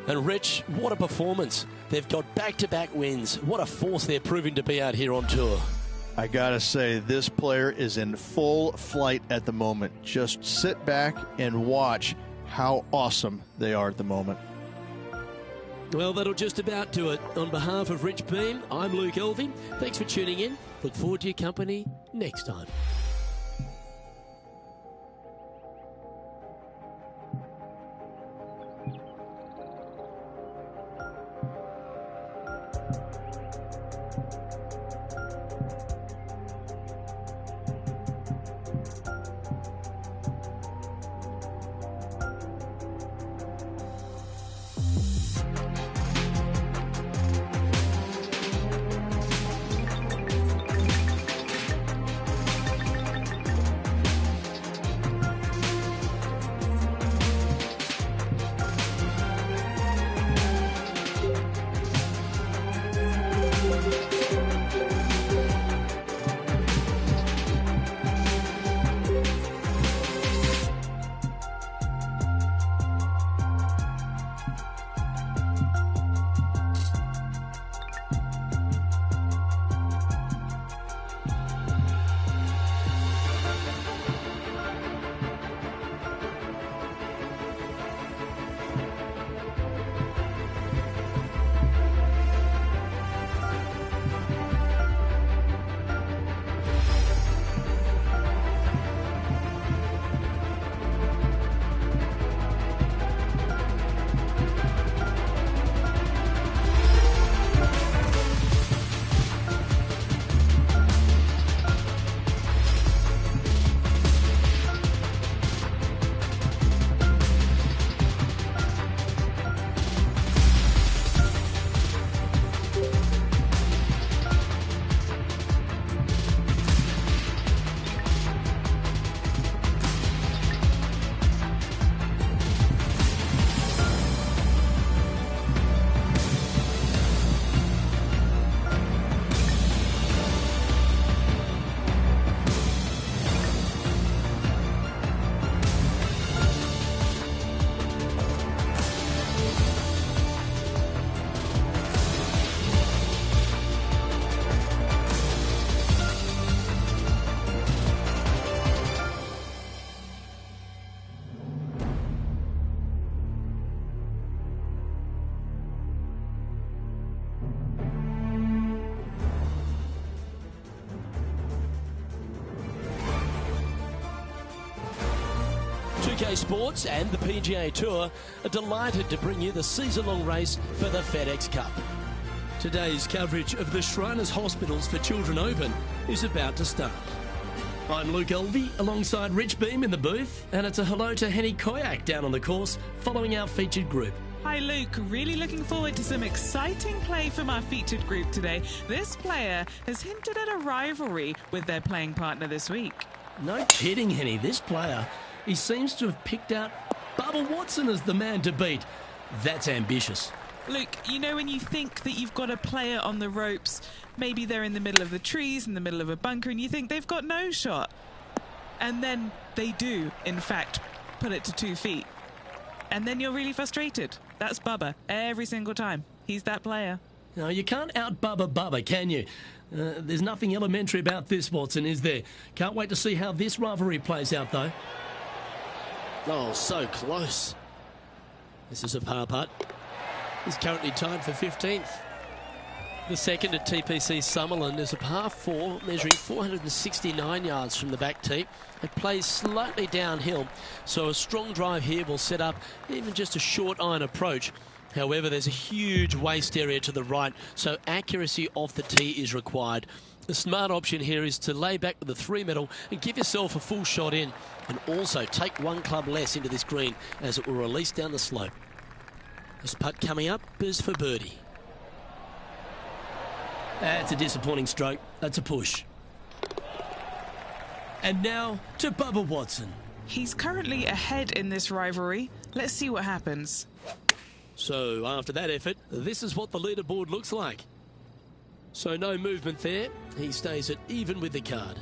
Speaker 1: And Rich, what a performance. They've got back-to-back wins. What a force they're proving to be out here on tour.
Speaker 6: I gotta say, this player is in full flight at the moment. Just sit back and watch how awesome they are at the moment.
Speaker 1: Well, that'll just about do it. On behalf of Rich Beem, I'm Luke Elvey. Thanks for tuning in. Look forward to your company next time. Sports and the PGA Tour are delighted to bring you the season-long race for the FedEx Cup. Today's coverage of the Shriners Hospitals for Children Open is about to start. I'm Luke Elvey alongside Rich Beem in the booth, and it's a hello to Henny Koyak down on the course following our featured group.
Speaker 2: Hi Luke, really looking forward to some exciting play from our featured group today. This player has hinted at a rivalry with their playing partner this week.
Speaker 1: No kidding, Henny. This player
Speaker 3: he seems to have picked out Bubba Watson as the man to beat. That's ambitious.
Speaker 2: Luke, you know when you think that you've got a player on the ropes, maybe they're in the middle of the trees, in the middle of a bunker, and you think they've got no shot. And then they do, in fact, put it to 2 feet. And then you're really frustrated. That's Bubba, every single time. He's that player.
Speaker 3: No, you can't out-Bubba Bubba, can you? There's nothing elementary about this, Watson, is there? Can't wait to see how this rivalry plays out, though.
Speaker 1: Oh, so close. This is a par putt. He's currently tied for 15th. The second at TPC Summerland is a par 4, measuring 469 yards from the back tee. It plays slightly downhill, so a strong drive here will set up even just a short iron approach. However, there's a huge waste area to the right, so accuracy off the tee is required. The smart option here is to lay back with the 3-metal and give yourself a full shot in, and also take 1 club less into this green as it will release down the slope. This putt coming up is for birdie.
Speaker 3: That's a disappointing stroke. That's a push. And now to Bubba Watson.
Speaker 2: He's currently ahead in this rivalry. Let's see what happens.
Speaker 1: So after that effort, this is what the leaderboard looks like. So no movement there. He stays at even with the card.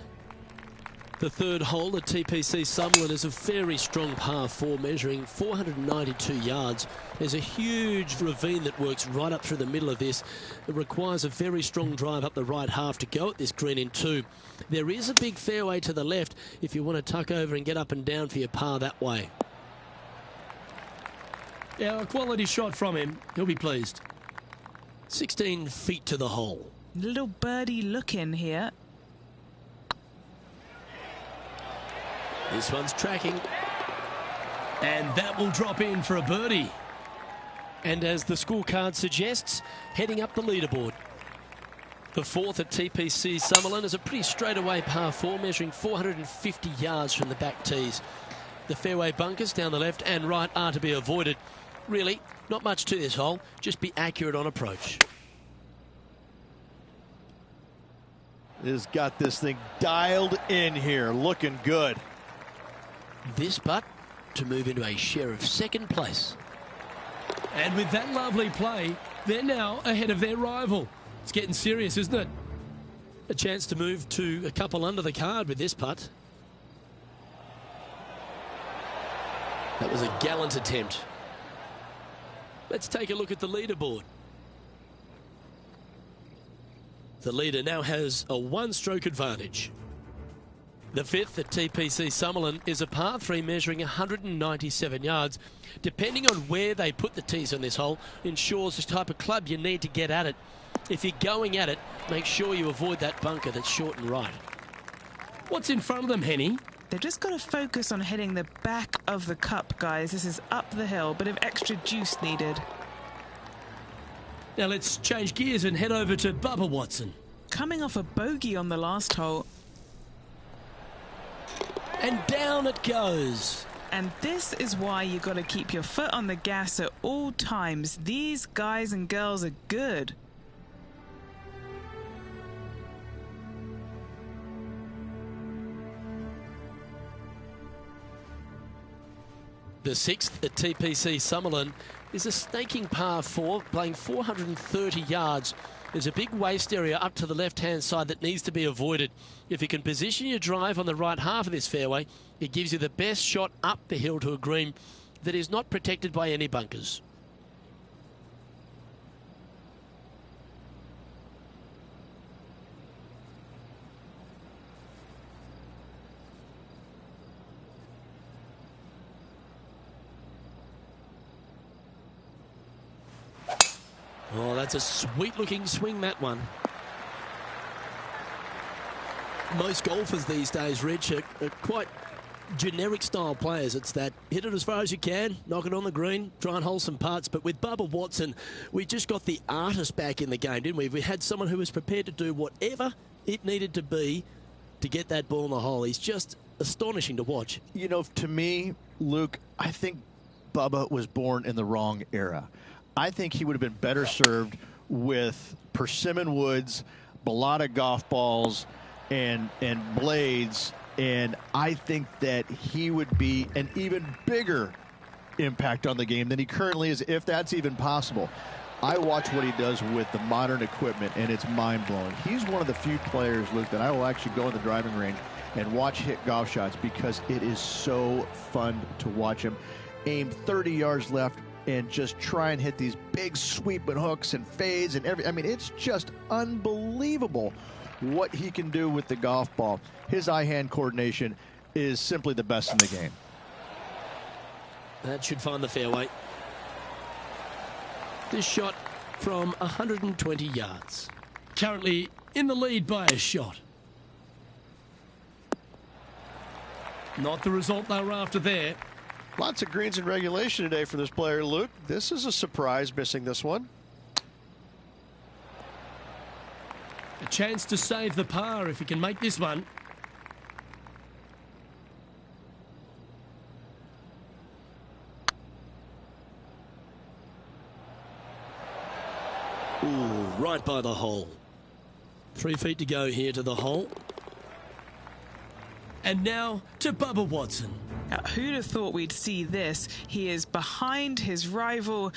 Speaker 1: The third hole at TPC Summerland is a very strong par 4, measuring 492 yards. There's a huge ravine that works right up through the middle of this. It requires a very strong drive up the right half to go at this green in 2. There is a big fairway to the left if you want to tuck over and get up and down for your par that way.
Speaker 3: Yeah, a quality shot from him. He'll be pleased.
Speaker 1: 16 feet to the hole.
Speaker 2: Little birdie look in here.
Speaker 1: This one's tracking.
Speaker 3: And that will drop in for a birdie.
Speaker 1: And as the scorecard suggests, heading up the leaderboard. The fourth at TPC Summerland is a pretty straightaway par 4, measuring 450 yards from the back tees. The fairway bunkers down the left and right are to be avoided. Really, not much to this hole. Just be accurate on approach.
Speaker 6: Has got this thing dialed in here, looking good.
Speaker 1: This putt to move into a share of second place.
Speaker 3: And with that lovely play, they're now ahead of their rival. It's getting serious, isn't it?
Speaker 1: A chance to move to a couple under the card with this putt. That was a gallant attempt. Let's take a look at the leaderboard. The leader now has a 1-stroke advantage. The fifth at TPC Summerland is a par 3 measuring 197 yards. Depending on where they put the tees on this hole ensures the type of club you need to get at it. If you're going at it, make sure you avoid that bunker that's short and right.
Speaker 3: What's in front of them, Henny?
Speaker 2: They've just got to focus on hitting the back of the cup, guys. This is up the hill, bit of extra juice needed.
Speaker 3: Now let's change gears and head over to Bubba Watson.
Speaker 2: Coming off a bogey on the last hole.
Speaker 1: And down it goes.
Speaker 2: And this is why you got to keep your foot on the gas at all times. These guys and girls are good.
Speaker 1: The sixth at TPC Summerland is a snaking par 4, playing 430 yards. There's a big waste area up to the left-hand side that needs to be avoided. If you can position your drive on the right half of this fairway, it gives you the best shot up the hill to a green that is not protected by any bunkers. Oh, that's a sweet-looking swing, that one. Most golfers these days, Rich, are quite generic-style players. It's that hit it as far as you can, knock it on the green, try and hold some putts. But with Bubba Watson, we just got the artist back in the game, didn't we? We had someone who was prepared to do whatever it needed to be to get that ball in the hole. He's just astonishing to watch.
Speaker 4: You know, to me, Luke, I think Bubba was born in the wrong era. I think he would have been better served with persimmon woods, Balata golf balls, and blades And I think that he would be an even bigger impact on the game than he currently is, if that's even possible. I watch what he does with the modern equipment, and it's mind-blowing. He's one of the few players, Luke, that I will actually go in the driving range and watch hit golf shots because it is so fun to watch him aim 30 yards left and just try and hit these big sweeping hooks and fades and I mean, it's just unbelievable what he can do with the golf ball. His eye-hand coordination is simply the best in the game.
Speaker 1: That should find the fairway. This shot from 120 yards.
Speaker 3: Currently in the lead by a shot. Not the result they were after there.
Speaker 6: Lots of greens in regulation today for this player, Luke. This is a surprise, missing this one.
Speaker 3: A chance to save the par if he can make this one.
Speaker 1: Ooh, right by the hole. 3 feet to go here to the hole.
Speaker 3: And now to Bubba Watson.
Speaker 2: Now, who'd have thought we'd see this? He is behind his rival.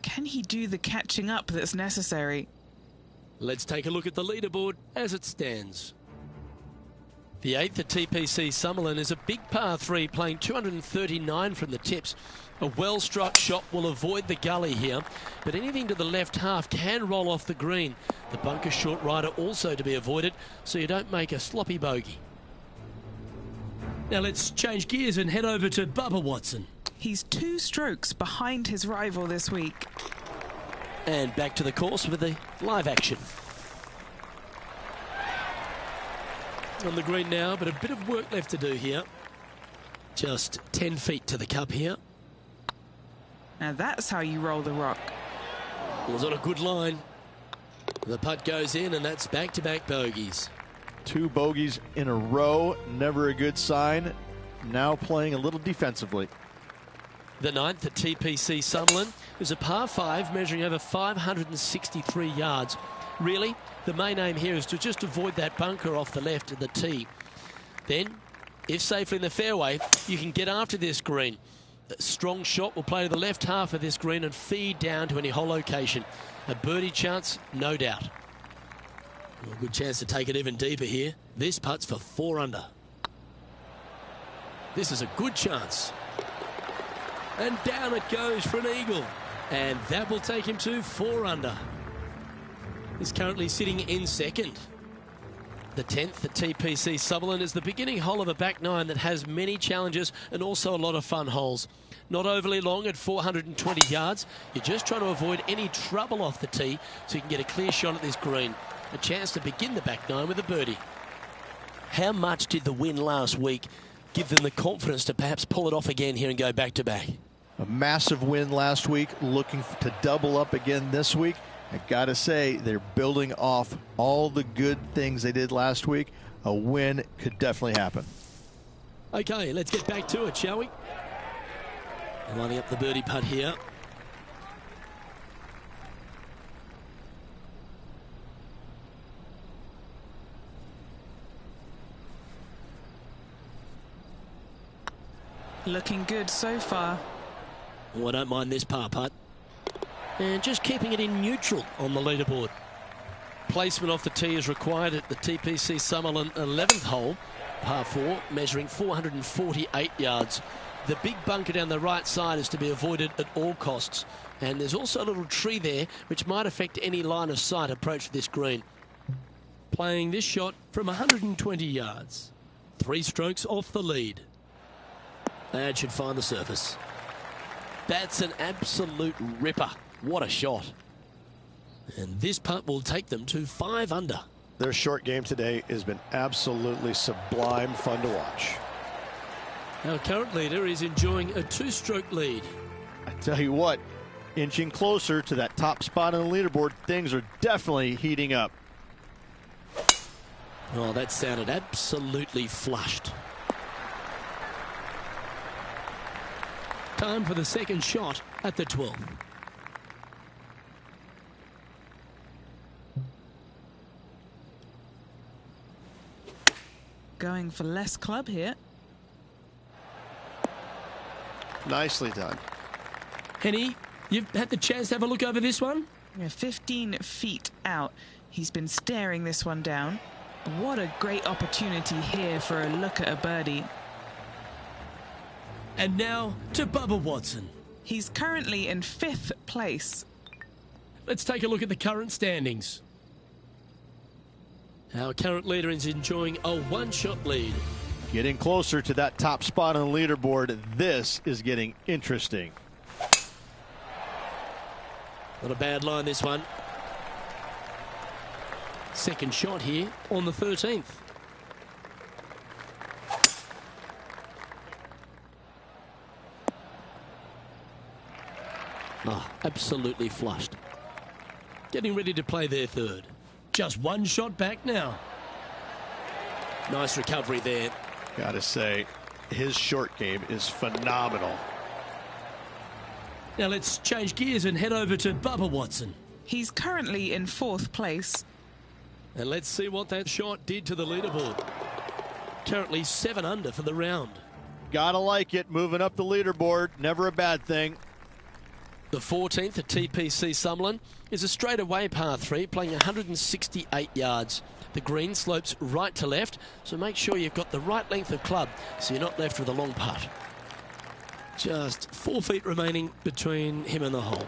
Speaker 2: Can he do the catching up that's necessary?
Speaker 1: Let's take a look at the leaderboard as it stands. The 8th at TPC Summerlin is a big par 3, playing 239 from the tips. A well-struck shot will avoid the gully here, but anything to the left half can roll off the green. The bunker short rider also to be avoided, so you don't make a sloppy bogey.
Speaker 3: Now let's change gears and head over to Bubba Watson.
Speaker 2: He's 2 strokes behind his rival this week.
Speaker 1: And back to the course with the live action. On the green now, but a bit of work left to do here. Just 10 feet to the cup here.
Speaker 2: Now that's how you roll the rock.
Speaker 1: Was on a good line. The putt goes in, and that's back-to-back bogeys.
Speaker 4: 2 bogeys in a row, never a good sign. Now playing a little defensively.
Speaker 1: The 9th at TPC Summerlin is a par 5 measuring over 563 yards. Really, the main aim here is to just avoid that bunker off the left of the tee. Then, if safely in the fairway, you can get after this green. A strong shot will play to the left half of this green and feed down to any hole location. A birdie chance, no doubt. A good chance to take it even deeper here. This putt's for 4 under. This is a good chance. And down it goes for an eagle. And that will take him to 4 under. He's currently sitting in second. The 10th at TPC Summerlin is the beginning hole of a back 9 that has many challenges and also a lot of fun holes. Not overly long at 420 yards. You're just trying to avoid any trouble off the tee so you can get a clear shot at this green. A chance to begin the back 9 with a birdie. How much did the win last week give them the confidence to perhaps pull it off again here and go back-to-back?
Speaker 4: A massive win last week, looking to double up again this week. I gotta say, they're building off all the good things they did last week. A win could definitely happen.
Speaker 1: Okay, let's get back to it, shall we? Lining up the birdie putt here.
Speaker 2: Looking good so far.
Speaker 1: Oh, I don't mind this par putt. And just keeping it in neutral on the leaderboard. Placement off the tee is required at the TPC Summerlin 11th hole. Par 4, measuring 448 yards. The big bunker down the right side is to be avoided at all costs. And there's also a little tree there which might affect any line of sight approach to this green. Playing this shot from 120 yards. 3 strokes off the lead. That should find the surface. That's an absolute ripper. What a shot. And this putt will take them to 5 under.
Speaker 6: Their short game today has been absolutely sublime fun to watch.
Speaker 1: Our current leader is enjoying a 2-stroke lead.
Speaker 4: I tell you what, inching closer to that top spot on the leaderboard, things are definitely heating up.
Speaker 1: Oh, that sounded absolutely flushed. Time for the second shot at the 12th.
Speaker 2: going for less club here.
Speaker 4: Nicely done.
Speaker 3: Henny, you've had the chance to have a look over this one?
Speaker 2: Yeah, 15 feet out. He's been staring this one down. What a great opportunity here for a look at a birdie.
Speaker 3: And now to Bubba Watson.
Speaker 2: He's currently in 5th place.
Speaker 3: Let's take a look at the current standings. Our current leader is enjoying a one-shot lead.
Speaker 4: Getting closer to that top spot on the leaderboard. This is getting interesting.
Speaker 1: Not a bad line, this one.
Speaker 3: Second shot here on the 13th.
Speaker 1: Oh, absolutely flushed. Getting ready to play their third.
Speaker 3: Just one shot back now.
Speaker 1: Nice recovery there.
Speaker 4: Gotta say, his short game is phenomenal.
Speaker 3: Now let's change gears and head over to Bubba Watson.
Speaker 2: He's currently in 4th place.
Speaker 1: And let's see what that shot did to the leaderboard. Currently 7 under for the round.
Speaker 4: Gotta like it, moving up the leaderboard, never a bad thing.
Speaker 1: The 14th at TPC Summerlin is a straightaway par 3 playing 168 yards. The green slopes right to left, so make sure you've got the right length of club so you're not left with a long putt. Just 4 feet remaining between him and the hole.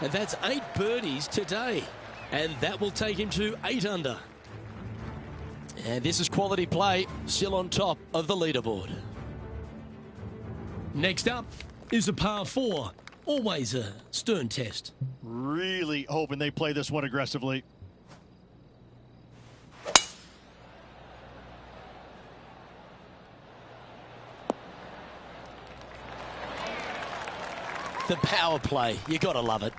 Speaker 1: And that's 8 birdies today. And that will take him to 8 under. And this is quality play, still on top of the leaderboard.
Speaker 3: Next up is a par 4. Always a stern test.
Speaker 6: Really hoping they play this one aggressively.
Speaker 1: The power play, you gotta love it.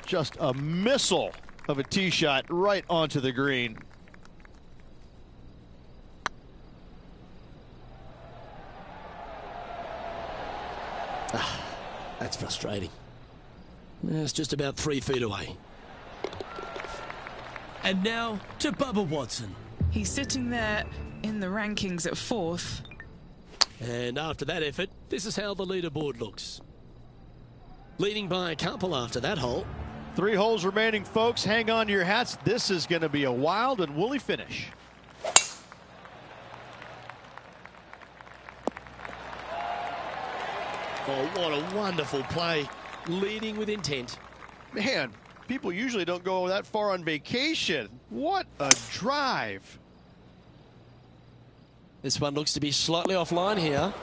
Speaker 4: Just a missile of a tee shot right onto the green.
Speaker 1: That's frustrating. It's just about 3 feet away.
Speaker 3: And now to Bubba Watson.
Speaker 2: He's sitting there in the rankings at 4th.
Speaker 1: And after that effort, this is how the leaderboard looks. Leading by a couple after that hole.
Speaker 4: 3 holes remaining, folks. Hang on to your hats. This is going to be a wild and woolly finish.
Speaker 1: Oh, what a wonderful play. Leading with intent.
Speaker 4: Man, people usually don't go that far on vacation. What a drive.
Speaker 1: This one looks to be slightly offline here.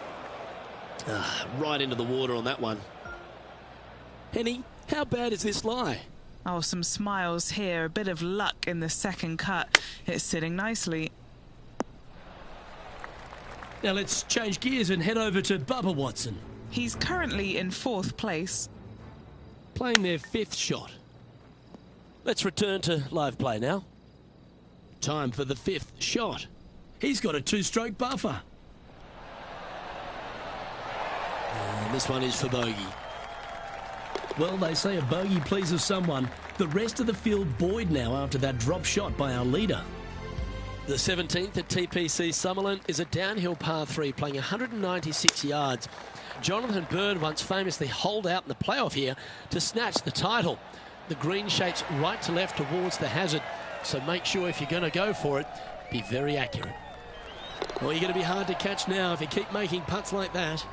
Speaker 1: Right into the water on that one. Henny, how bad is this lie?
Speaker 2: Oh, some smiles here. A bit of luck in the second cut. It's sitting nicely.
Speaker 3: Now let's change gears and head over to Bubba Watson.
Speaker 2: He's currently in 4th place.
Speaker 1: Playing their 5th shot. Let's return to live play now. Time for the 5th shot.
Speaker 3: He's got a 2-stroke buffer.
Speaker 1: And this one is for bogey.
Speaker 3: Well, they say a bogey pleases someone. The rest of the field buoyed now after that drop shot by our leader.
Speaker 1: The 17th at TPC Summerlin is a downhill par 3 playing 196 yards. Jonathan Byrd once famously holed out in the playoff here to snatch the title. The green shapes right to left towards the hazard, so make sure if you're going to go for it, be very accurate. Well, you're going to be hard to catch now if you keep making putts like that.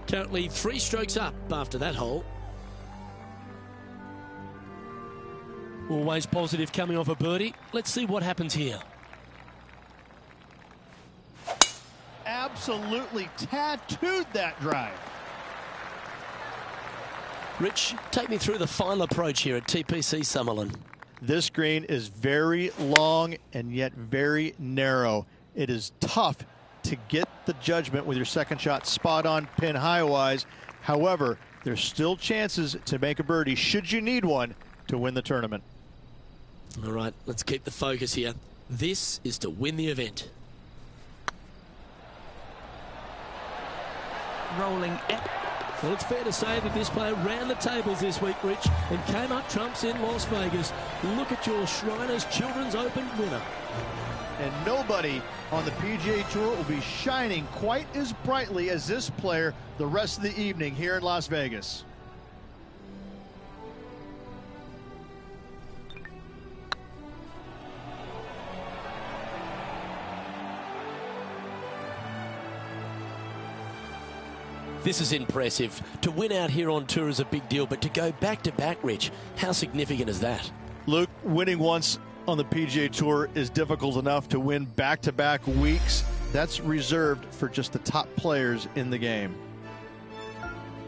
Speaker 1: Currently 3 strokes up after that hole. Always positive coming off a birdie. Let's see what happens here.
Speaker 6: Absolutely tattooed that drive.
Speaker 1: Rich, take me through the final approach here at TPC Summerlin.
Speaker 4: This green is very long and yet very narrow. It is tough to get the judgment with your second shot spot on pin high wise. However, there's still chances to make a birdie should you need one to win the tournament.
Speaker 1: All right, let's keep the focus here. This is to win the event.
Speaker 2: Rolling.
Speaker 1: Well, it's fair to say that this player ran the tables this week, Rich, and came up trumps in Las Vegas. Look at your Shriners Children's Open winner.
Speaker 6: And nobody on the PGA Tour will be shining quite as brightly as this player the rest of the evening here in Las Vegas.
Speaker 1: This is impressive. To win out here on tour is a big deal, but to go back-to-back, Rich, how significant is that?
Speaker 6: Luke, winning once on the PGA Tour is difficult enough. To win back-to-back weeks, that's reserved for just the top players in the game.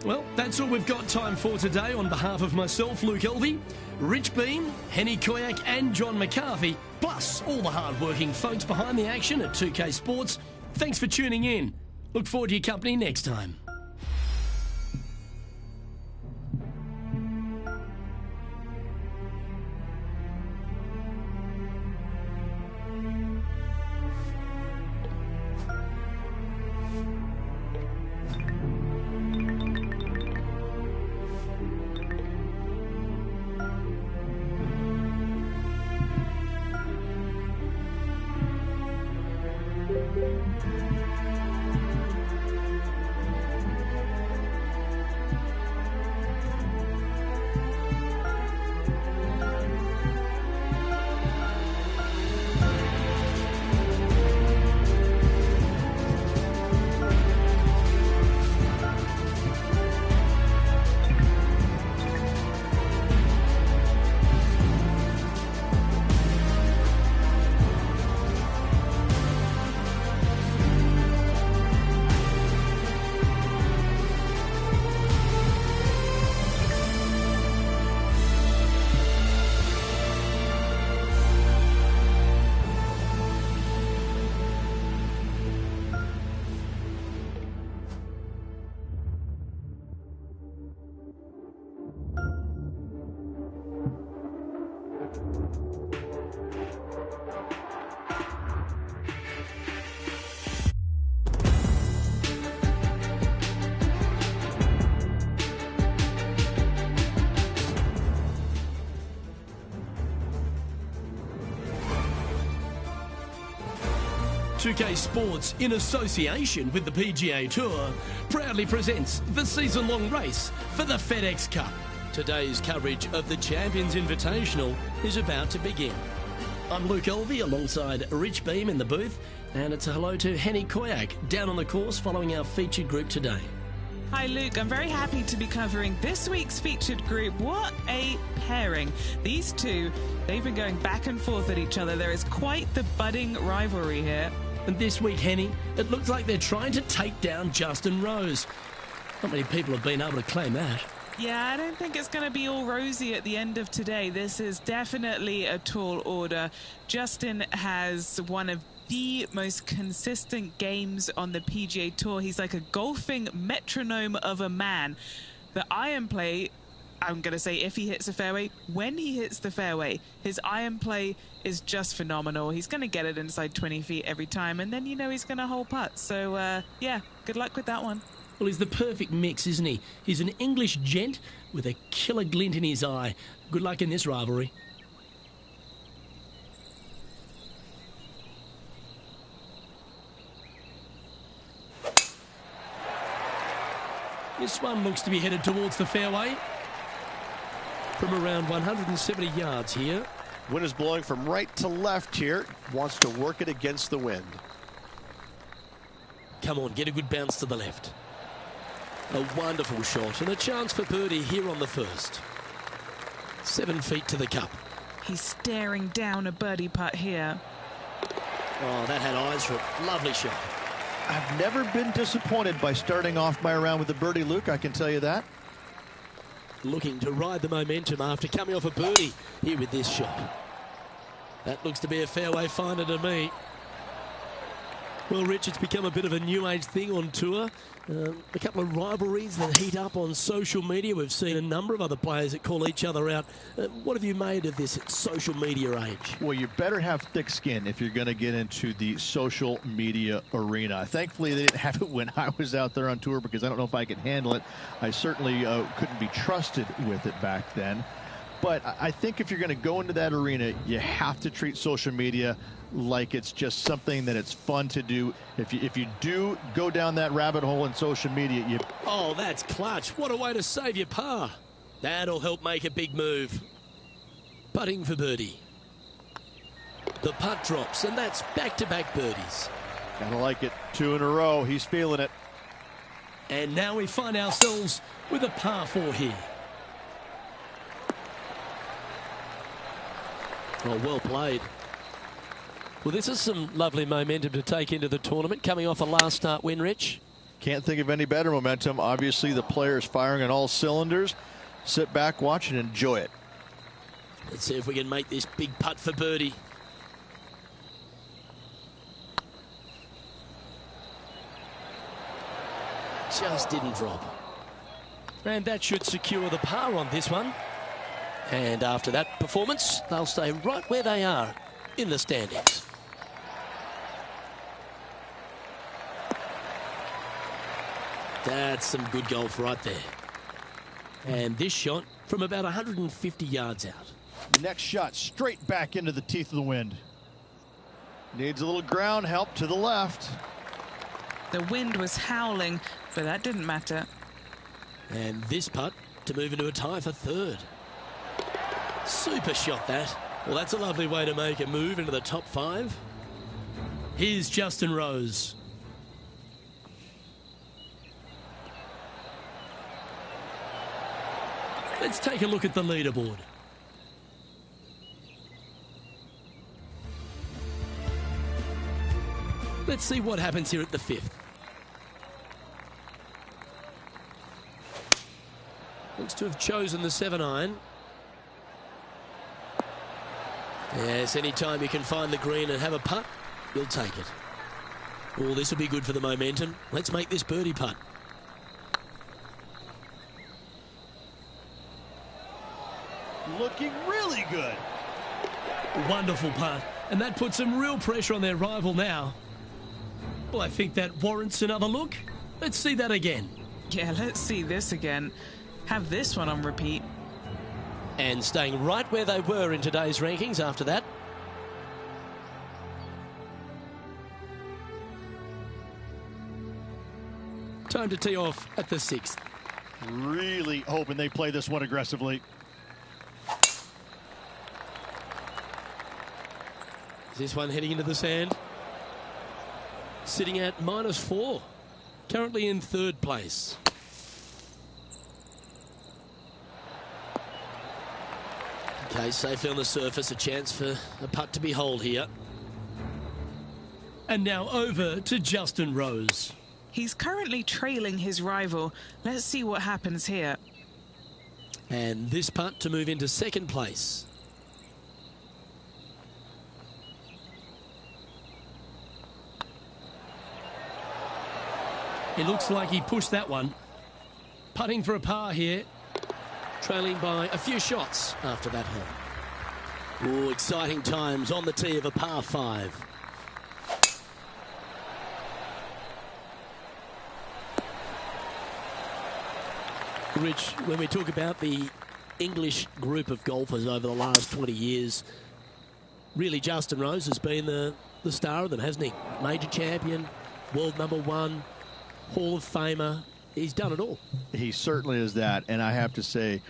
Speaker 3: Well, that's all we've got time for today. On behalf of myself, Luke Elvey, Rich Beam, Henny Koyak and John McCarthy, plus all the hard-working folks behind the action at 2K Sports, thanks for tuning in. Look forward to your company next time. .2K Sports, in association with the PGA Tour, proudly presents the season-long race for the FedEx Cup. Today's coverage of the Champions Invitational is about to begin. I'm Luke Elvey alongside Rich Beam in the booth, and it's a hello to Henny Koyak down on the course following our featured group today.
Speaker 2: Hi Luke, I'm very happy to be covering this week's featured group. What a pairing. These two, they've been going back and forth at each other. There is quite the budding rivalry here.
Speaker 3: And this week, Henny, it looks like they're trying to take down Justin Rose. Not many people have been able to claim that.
Speaker 2: Yeah, I don't think it's going to be all rosy at the end of today. This is definitely a tall order. Justin has one of the most consistent games on the PGA Tour. He's like a golfing metronome of a man. The iron play, I'm going to say if he hits the fairway, when he hits the fairway, his iron play is just phenomenal. He's going to get it inside 20 feet every time, and then you know he's going to hole putt. So, yeah, good luck with that one.
Speaker 3: Well, he's the perfect mix, isn't he? He's an English gent with a killer glint in his eye. Good luck in this rivalry. This one looks to be headed towards the fairway. From around 170 yards here.
Speaker 6: Wind is blowing from right to left here. Wants to work it against the wind.
Speaker 1: Come on, get a good bounce to the left. A wonderful shot and a chance for birdie here on the first. 7 feet to the cup.
Speaker 2: He's staring down a birdie putt here.
Speaker 1: Oh, that had eyes for it. Lovely shot.
Speaker 6: I've never been disappointed by starting off my round with a birdie, Luke, I can tell you that.
Speaker 1: Looking to ride the momentum after coming off a birdie here with this shot. That looks to be a fairway finder to me. Well, Rich, it's become a bit of a new age thing on tour. A couple of rivalries that heat up on social media. We've seen a number of other players that call each other out. What have you made of this social media age?
Speaker 4: Well, you better have thick skin if you're going to get into the social media arena. Thankfully, they didn't have it when I was out there on tour because I don't know if I could handle it. I certainly couldn't be trusted with it back then. But I think if you're going to go into that arena, you have to treat social media like it's just something that it's fun to do. If you do go down that rabbit hole in social media,
Speaker 1: Oh, that's clutch. What a way to save your par. That'll help make a big move. Putting for birdie. The putt drops, and that's back-to-back birdies.
Speaker 4: Gotta like it. 2 in a row. He's feeling it.
Speaker 1: And now we find ourselves with a par 4 here. Oh, well played. Well, this is some lovely momentum to take into the tournament, coming off a last start win, Rich.
Speaker 4: Can't think of any better momentum. Obviously, the players firing on all cylinders. Sit back, watch, and enjoy it.
Speaker 1: Let's see if we can make this big putt for birdie. Just didn't drop. And that should secure the par on this one. And after that performance, they'll stay right where they are in the standings. That's some good golf right there. And this shot from about 150 yards out.
Speaker 6: Next shot straight back into the teeth of the wind.
Speaker 4: Needs a little ground help to the left.
Speaker 2: The wind was howling, but that didn't matter.
Speaker 1: And this putt to move into a tie for third. Super shot that. Well, that's a lovely way to make a move into the top 5. Here's Justin Rose. Let's take a look at the leaderboard. Let's see what happens here at the 5th. Looks to have chosen the 7-iron. Yes, anytime you can find the green and have a putt, you'll take it. Oh, this will be good for the momentum. Let's make this birdie putt.
Speaker 6: Looking really good.
Speaker 3: Wonderful putt. And that puts some real pressure on their rival now. Well, I think that warrants another look. Let's see that again.
Speaker 2: Yeah, let's see this again. Have this one on repeat.
Speaker 1: And staying right where they were in today's rankings after that. Time to tee off at the 6th.
Speaker 6: Really hoping they play this one aggressively.
Speaker 1: Is this one heading into the sand? Sitting at -4. Currently in 3rd place. Okay, safely on the surface, a chance for a putt to be holed here.
Speaker 3: And now over to Justin Rose.
Speaker 2: He's currently trailing his rival. Let's see what happens here.
Speaker 1: And this putt to move into 2nd place.
Speaker 3: It looks like he pushed that one. Putting for a par here.
Speaker 1: Trailing by a few shots after that hole. Oh, exciting times on the tee of a par 5. Rich, when we talk about the English group of golfers over the last 20 years, really Justin Rose has been the star of them, hasn't he? Major champion, world #1, Hall of Famer. He's done it all.
Speaker 4: He certainly is that, and I have to say,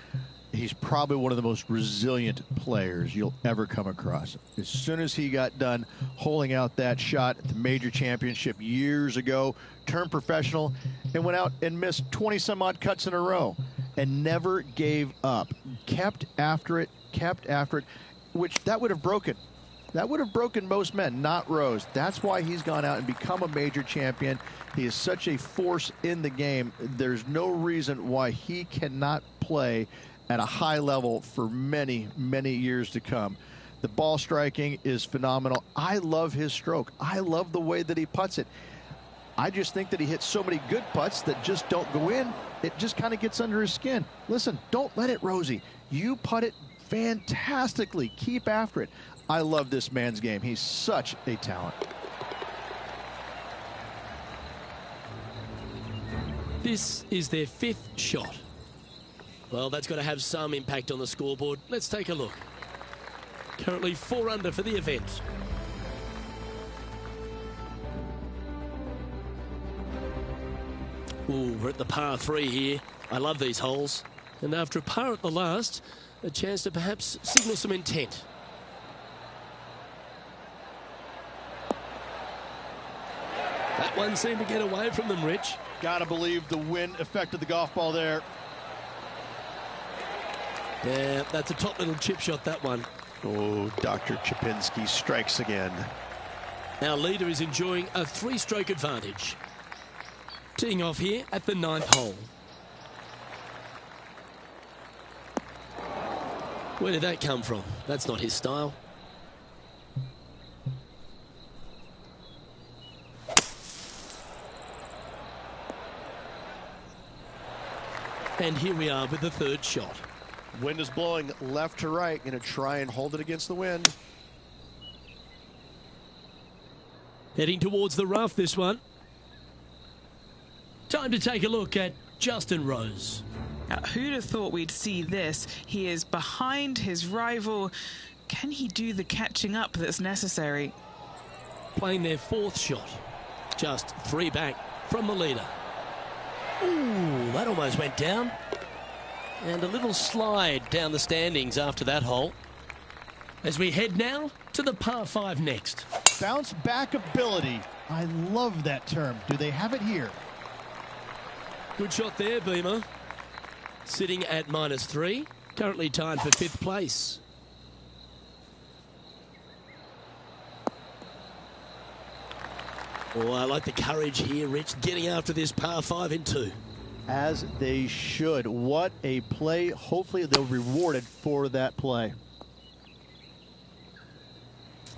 Speaker 4: he's probably one of the most resilient players you'll ever come across. As soon as he got done holing out that shot at the major championship years ago, turned professional, and went out and missed 20-some-odd cuts in a row, and never gave up. Kept after it, which that would have broken. That would have broken most men, not Rose. That's why he's gone out and become a major champion. He is such a force in the game. There's no reason why he cannot play at a high level for many, many years to come. The ball striking is phenomenal. I love his stroke. I love the way that he putts it. I just think that he hits so many good putts that just don't go in. It just kind of gets under his skin. Listen, don't let it, Rosie. You putt it fantastically. Keep after it. I love this man's game. He's such a talent.
Speaker 1: This is their 5th shot. Well, that's got to have some impact on the scoreboard. Let's take a look. Currently 4 under for the event. Ooh, we're at the par 3 here. I love these holes. And after a par at the last, a chance to perhaps signal some intent. That one seemed to get away from them, Rich.
Speaker 6: Gotta believe the wind affected the golf ball there.
Speaker 1: Yeah, that's a top little chip shot, that one.
Speaker 4: Oh, Dr. Chipinski strikes again.
Speaker 1: Our leader is enjoying a 3-stroke advantage. Teeing off here at the 9th hole. Where did that come from? That's not his style. And here we are with the 3rd shot.
Speaker 7: Wind is blowing left to right. Going to try and hold it against the wind.
Speaker 1: Heading towards the rough, this one. Time to take a look at Justin Rose.
Speaker 2: Now, who'd have thought we'd see this? He is behind his rival. Can he do the catching up that's necessary?
Speaker 1: Playing their 4th shot. Just 3 back from the leader. Ooh, that almost went down. And a little slide down the standings after that hole. As we head now to the par 5 next.
Speaker 6: Bounce back ability. I love that term. Do they have it here?
Speaker 1: Good shot there, Beamer. Sitting at -3. Currently tied for 5th place. Oh, I like the courage here, Rich, getting after this par 5 in 2.
Speaker 6: As they should. What a play. Hopefully they'll be rewarded for that play.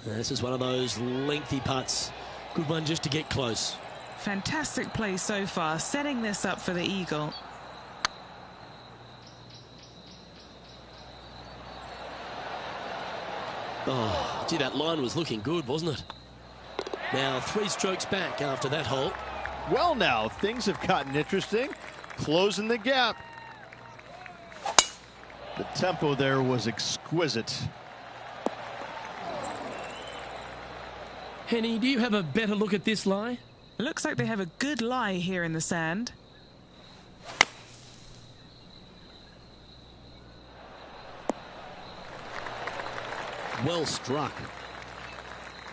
Speaker 1: This is one of those lengthy putts. Good one just to get close.
Speaker 2: Fantastic play so far, setting this up for the eagle.
Speaker 1: Oh, gee, that line was looking good, wasn't it? Now 3 strokes back after that hole.
Speaker 6: Well, now things have gotten interesting. Closing the gap. The tempo there was exquisite.
Speaker 1: Henny, do you have a better look at this lie?
Speaker 2: It looks like they have a good lie here in the sand.
Speaker 1: Well struck.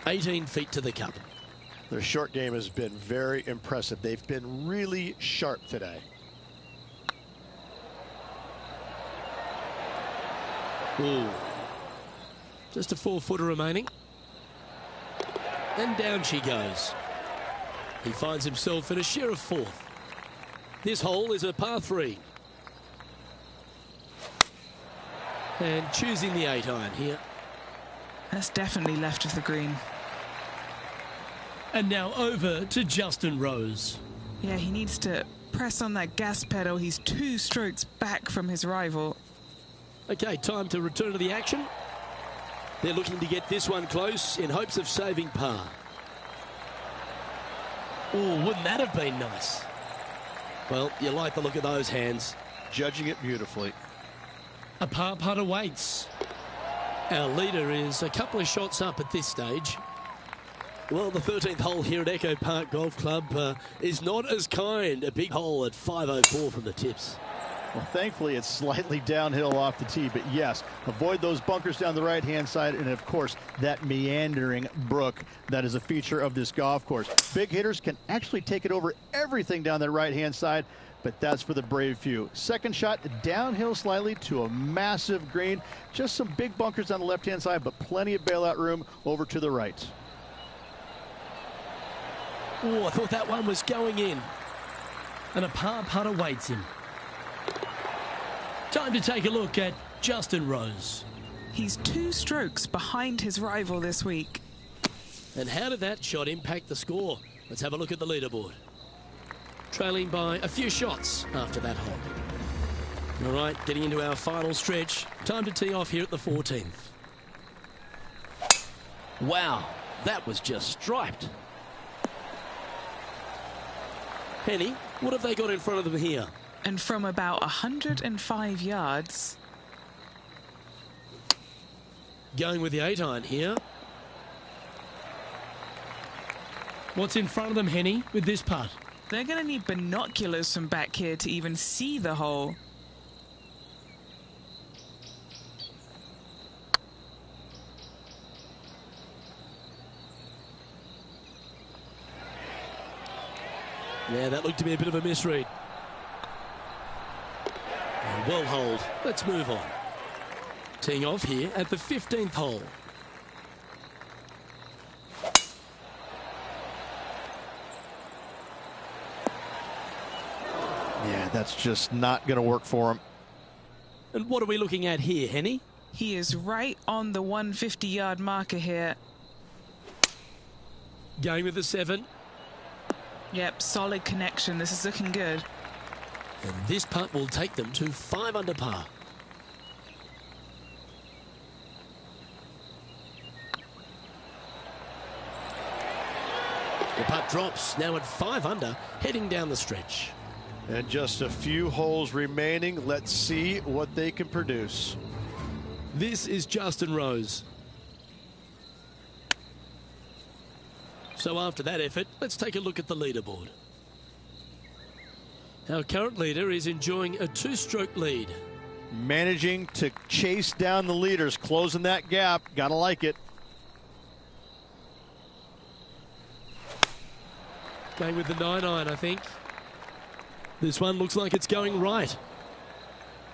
Speaker 1: 18 feet to the cup.
Speaker 7: Their short game has been very impressive. They've been really sharp today.
Speaker 1: Ooh. Just a 4-footer remaining. And down she goes. He finds himself in a share of 4th. This hole is a par 3. And choosing the 8-iron here.
Speaker 2: That's definitely left of the green.
Speaker 3: And now over to Justin Rose.
Speaker 2: Yeah, he needs to press on that gas pedal. He's 2 strokes back from his rival.
Speaker 1: Okay, time to return to the action. They're looking to get this one close in hopes of saving par. Oh, wouldn't that have been nice? Well, you like the look of those hands.
Speaker 7: Judging it beautifully.
Speaker 3: A par putt awaits.
Speaker 1: Our leader is a couple of shots up at this stage. Well, the 13th hole here at Echo Park Golf Club is not as kind. A big hole at 504 from the tips.
Speaker 6: Well, thankfully, it's slightly downhill off the tee, but yes, avoid those bunkers down the right-hand side, and of course, that meandering brook that is a feature of this golf course. Big hitters can actually take it over everything down the right-hand side, but that's for the brave few. Second shot, downhill slightly to a massive green. Just some big bunkers on the left-hand side, but plenty of bailout room over to the right.
Speaker 1: Oh, I thought that one was going in.
Speaker 3: And a par putt awaits him. Time to take a look at Justin Rose.
Speaker 2: He's 2 strokes behind his rival this week.
Speaker 1: And how did that shot impact the score? Let's have a look at the leaderboard. Trailing by a few shots after that hole. All right, getting into our final stretch. Time to tee off here at the 14th. Wow, that was just striped. Henny, what have they got in front of them here?
Speaker 2: And from about 105 yards...
Speaker 1: Going with the 8-iron here.
Speaker 3: What's in front of them, Henny, with this putt?
Speaker 2: They're going to need binoculars from back here to even see the hole.
Speaker 1: Yeah, that looked to be a bit of a misread. Well holed. Let's move on. Teeing off here at the 15th hole.
Speaker 4: Yeah, that's just not going to work for him.
Speaker 1: And what are we looking at here, Henny?
Speaker 2: He is right on the 150-yard marker here.
Speaker 1: Going with the 7.
Speaker 2: Yep, solid connection. This is looking good.
Speaker 1: And this putt will take them to 5 under par. The putt drops, now at 5 under, heading down the stretch.
Speaker 7: And just a few holes remaining. Let's see what they can produce.
Speaker 1: This is Justin Rose. So after that effort, let's take a look at the leaderboard. Our current leader is enjoying a 2-stroke lead.
Speaker 4: Managing to chase down the leaders, closing that gap. Gotta like it.
Speaker 1: Going with the 9-iron, I think. This one looks like it's going right.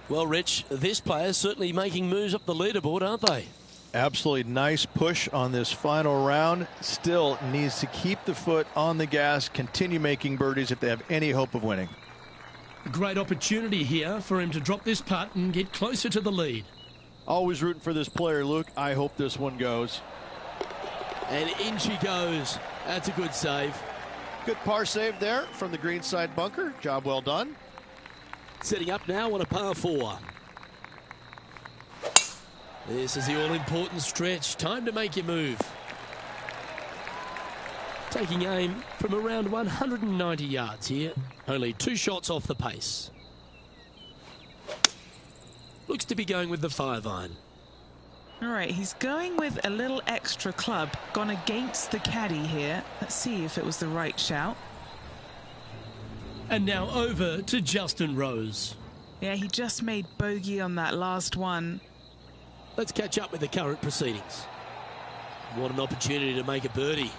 Speaker 1: Well, Rich, this player's certainly making moves up the leaderboard, aren't they?
Speaker 4: Absolutely nice push on this final round. Still needs to keep the foot on the gas, continue making birdies if they have any hope of winning.
Speaker 3: Great opportunity here for him to drop this putt and get closer to the lead.
Speaker 4: Always rooting for this player, Luke. I hope this one goes.
Speaker 1: And in she goes. That's a good save.
Speaker 7: Good par save there from the greenside bunker. Job well done.
Speaker 1: Setting up now on a par 4. This is the all-important stretch. Time to make your move. Taking aim from around 190 yards here. Only 2 shots off the pace. Looks to be going with the 5-iron.
Speaker 2: All right, he's going with a little extra club. Gone against the caddy here. Let's see if it was the right shout.
Speaker 3: And now over to Justin Rose.
Speaker 2: Yeah, he just made bogey on that last one.
Speaker 1: Let's catch up with the current proceedings. What an opportunity to make a birdie.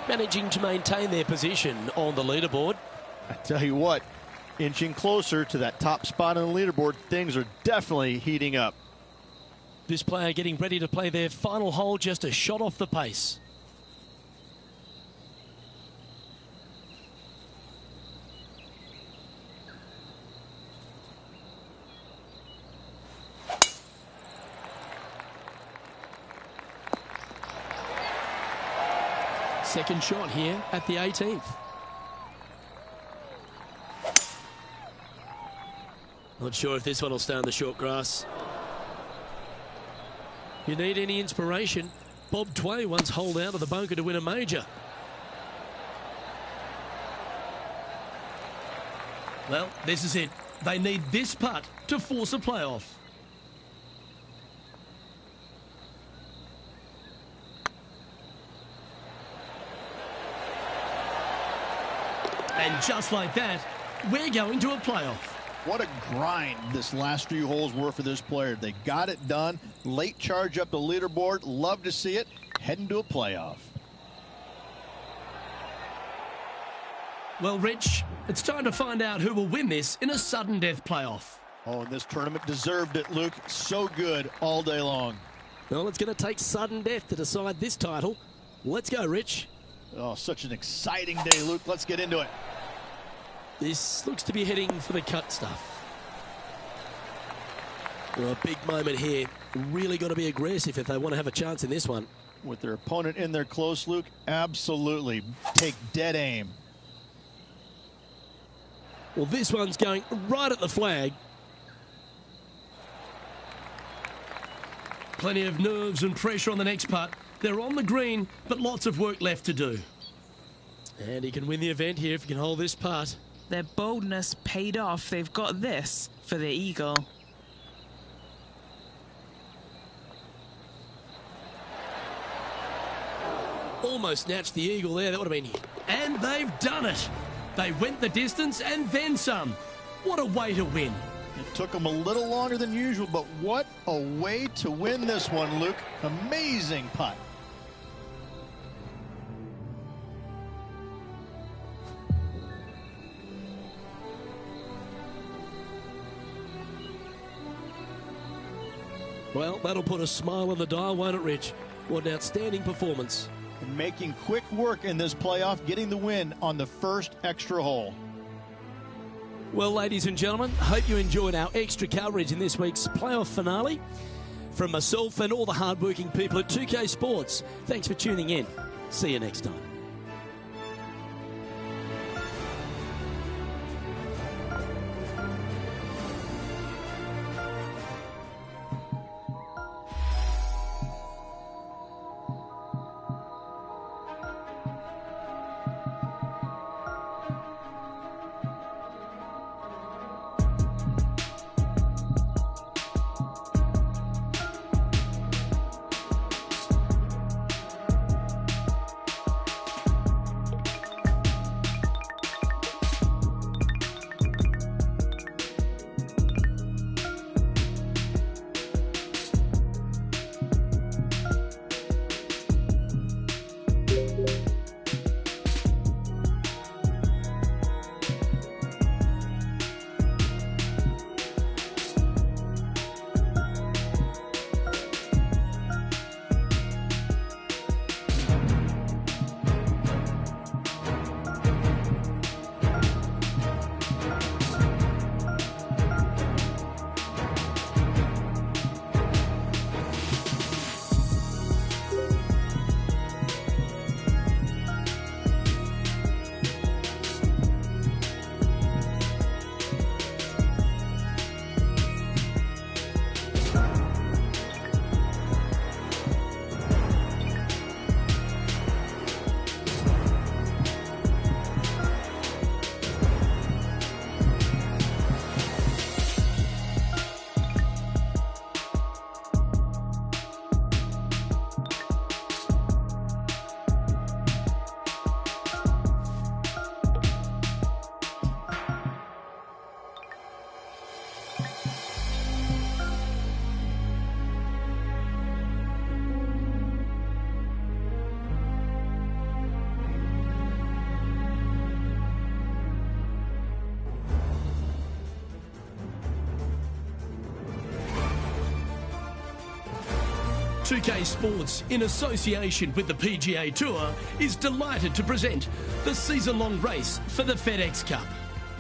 Speaker 1: Managing to maintain their position on the leaderboard.
Speaker 4: I tell you what, inching closer to that top spot on the leaderboard, things are definitely heating up.
Speaker 1: This player getting ready to play their final hole, just a shot off the pace. Second shot here at the 18th. Not sure if this one will stay on the short grass. You need any inspiration? Bob Tway once holed out of the bunker to win a major.
Speaker 3: Well, this is it. They need this putt to force a playoff. And just like that, we're going to a playoff.
Speaker 6: What a grind this last few holes were for this player. They got it done. Late charge up the leaderboard. Love to see it. Heading to a playoff.
Speaker 3: Well, Rich, it's time to find out who will win this in a sudden death playoff.
Speaker 6: Oh, and this tournament deserved it, Luke. So good all day long.
Speaker 1: Well, it's going to take sudden death to decide this title. Let's go, Rich.
Speaker 6: Oh, such an exciting day, Luke. Let's get into it.
Speaker 1: This looks to be heading for the cut stuff. Well, a big moment here. Really got to be aggressive if they want to have a chance in this one.
Speaker 6: With their opponent in there close, Luke, absolutely take dead aim.
Speaker 1: Well, this one's going right at the flag.
Speaker 3: Plenty of nerves and pressure on the next putt. They're on the green, but lots of work left to do.
Speaker 1: And he can win the event here if he can hold this putt.
Speaker 2: Their boldness paid off. They've got this for the eagle.
Speaker 1: Almost snatched the eagle there. That would have been...
Speaker 3: And they've done it. They went the distance and then some. What a way to win.
Speaker 6: It took them a little longer than usual, but what a way to win this one, Luke. Amazing putt.
Speaker 1: Well, that'll put a smile on the dial, won't it, Rich? What an outstanding performance.
Speaker 6: Making quick work in this playoff, getting the win on the first extra hole.
Speaker 1: Well, ladies and gentlemen, hope you enjoyed our extra coverage in this week's playoff finale. From myself and all the hardworking people at 2K Sports, thanks for tuning in. See you next time.
Speaker 3: .2K Sports, in association with the PGA Tour, is delighted to present the season-long race for the FedEx Cup.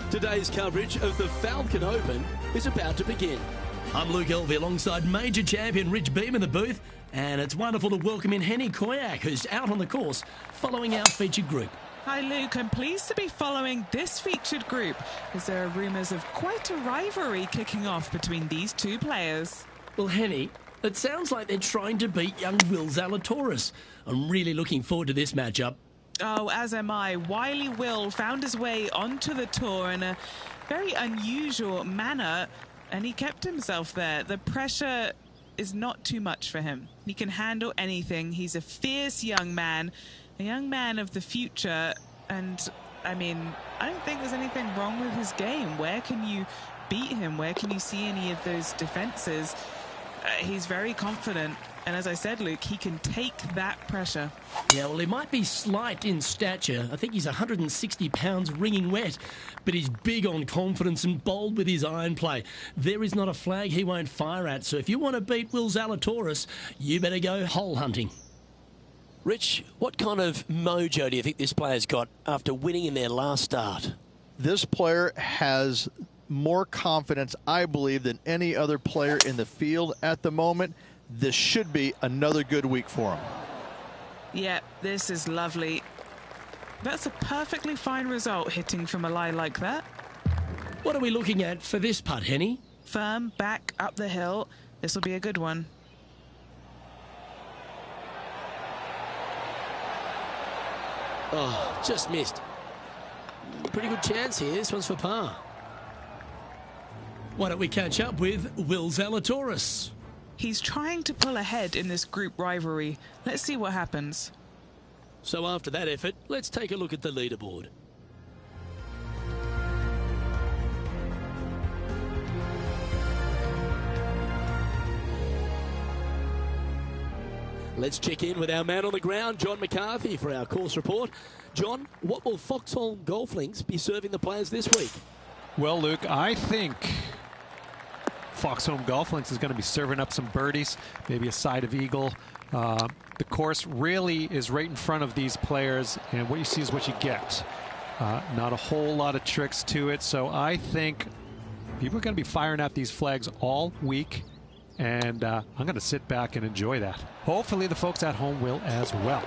Speaker 1: Today's coverage of the Falcon Open is about to begin.
Speaker 3: I'm Luke Elvey alongside major champion Rich Beem in the booth, and it's wonderful to welcome in Henny Koyak, who's out on the course following our featured group.
Speaker 2: Hi Luke, I'm pleased to be following this featured group as there are rumours of quite a rivalry kicking off between these two players.
Speaker 3: Well, Henny, it sounds like they're trying to beat young Will Zalatoris. I'm really looking forward to this matchup.
Speaker 2: Oh, as am I. Wily Will found his way onto the tour in a very unusual manner, and he kept himself there. The pressure is not too much for him. He can handle anything. He's a fierce young man of the future, and I mean, I don't think there's anything wrong with his game. Where can you beat him? Where can you see any of those defenses? He's very confident, and as I said, Luke, he can take that pressure.
Speaker 3: Yeah, well, he might be slight in stature. I think he's 160 pounds wringing wet, but he's big on confidence and bold with his iron play. There is not a flag he won't fire at, so if you want to beat Will Zalatoris, you better go hole hunting.
Speaker 1: Rich, what kind of mojo do you think this player's got after winning in their last start?
Speaker 6: This player has more confidence, I believe, than any other player in the field at the moment. This should be another good week for him.
Speaker 2: Yeah, this is lovely. That's a perfectly fine result, hitting from a lie like that.
Speaker 3: What are we looking at for this putt, Henny?
Speaker 2: Firm, back, up the hill. This will be a good one.
Speaker 1: Oh, just missed. Pretty good chance here. This one's for par.
Speaker 3: Why don't we catch up with Will Zalatoris?
Speaker 2: He's trying to pull ahead in this group rivalry. Let's see what happens.
Speaker 1: So after that effort, let's take a look at the leaderboard. Let's check in with our man on the ground, John McCarthy, for our course report. John, what will Foxholm Golf Links be serving the players this week?
Speaker 5: Well, Luke, I think Foxholm Golf Links is going to be serving up some birdies, maybe a side of eagle. The course really is right in front of these players, and what you see is what you get. Not a whole lot of tricks to it, so I think people are going to be firing out these flags all week, and I'm going to sit back and enjoy that. Hopefully the folks at home will as well.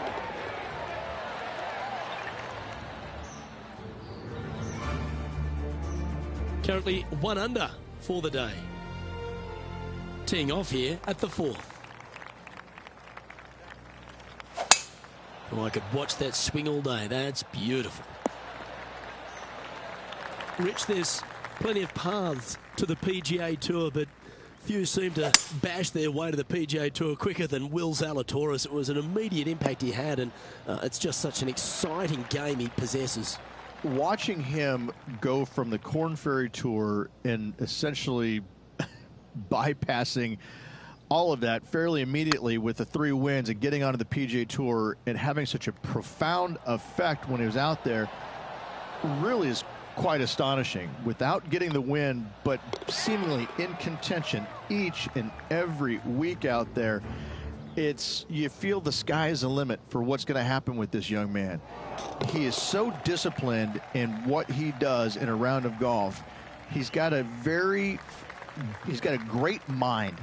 Speaker 1: Currently 1 under for the day. Teeing off here at the 4th. Oh, I could watch that swing all day. That's beautiful. Rich, there's plenty of paths to the PGA Tour, but few seem to bash their way to the PGA Tour quicker than Will Zalatoris. It was an immediate impact he had, and it's just such an exciting game he possesses.
Speaker 6: Watching him go from the Korn Ferry Tour and essentially bypassing all of that fairly immediately with the 3 wins and getting onto the PGA Tour and having such a profound effect when he was out there really is quite astonishing. Without getting the win, but seemingly in contention each and every week out there, you feel the sky is the limit for what's going to happen with this young man. He is so disciplined in what he does in a round of golf. He's got a great mind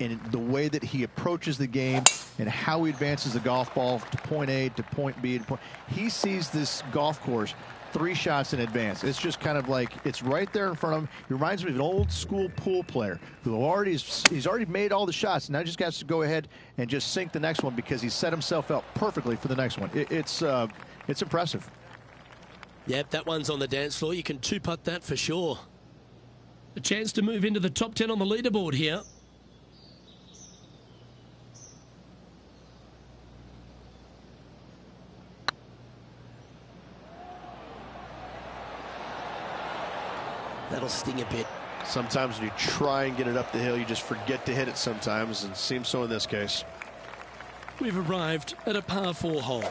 Speaker 6: in the way that he approaches the game and how he advances the golf ball to point A to point B to point. He sees this golf course 3 shots in advance. It's just kind of like it's right there in front of him. He reminds me of an old school pool player who he's already made all the shots. Now just has to go ahead and just sink the next one because he's set himself up perfectly for the next one. It's impressive.
Speaker 1: Yep, that one's on the dance floor. You can 2-putt that for sure.
Speaker 3: A chance to move into the top 10 on the leaderboard here.
Speaker 1: That'll sting a bit.
Speaker 7: Sometimes when you try and get it up the hill, you just forget to hit it sometimes, and it seems so in this case.
Speaker 1: We've arrived at a par 4 hole.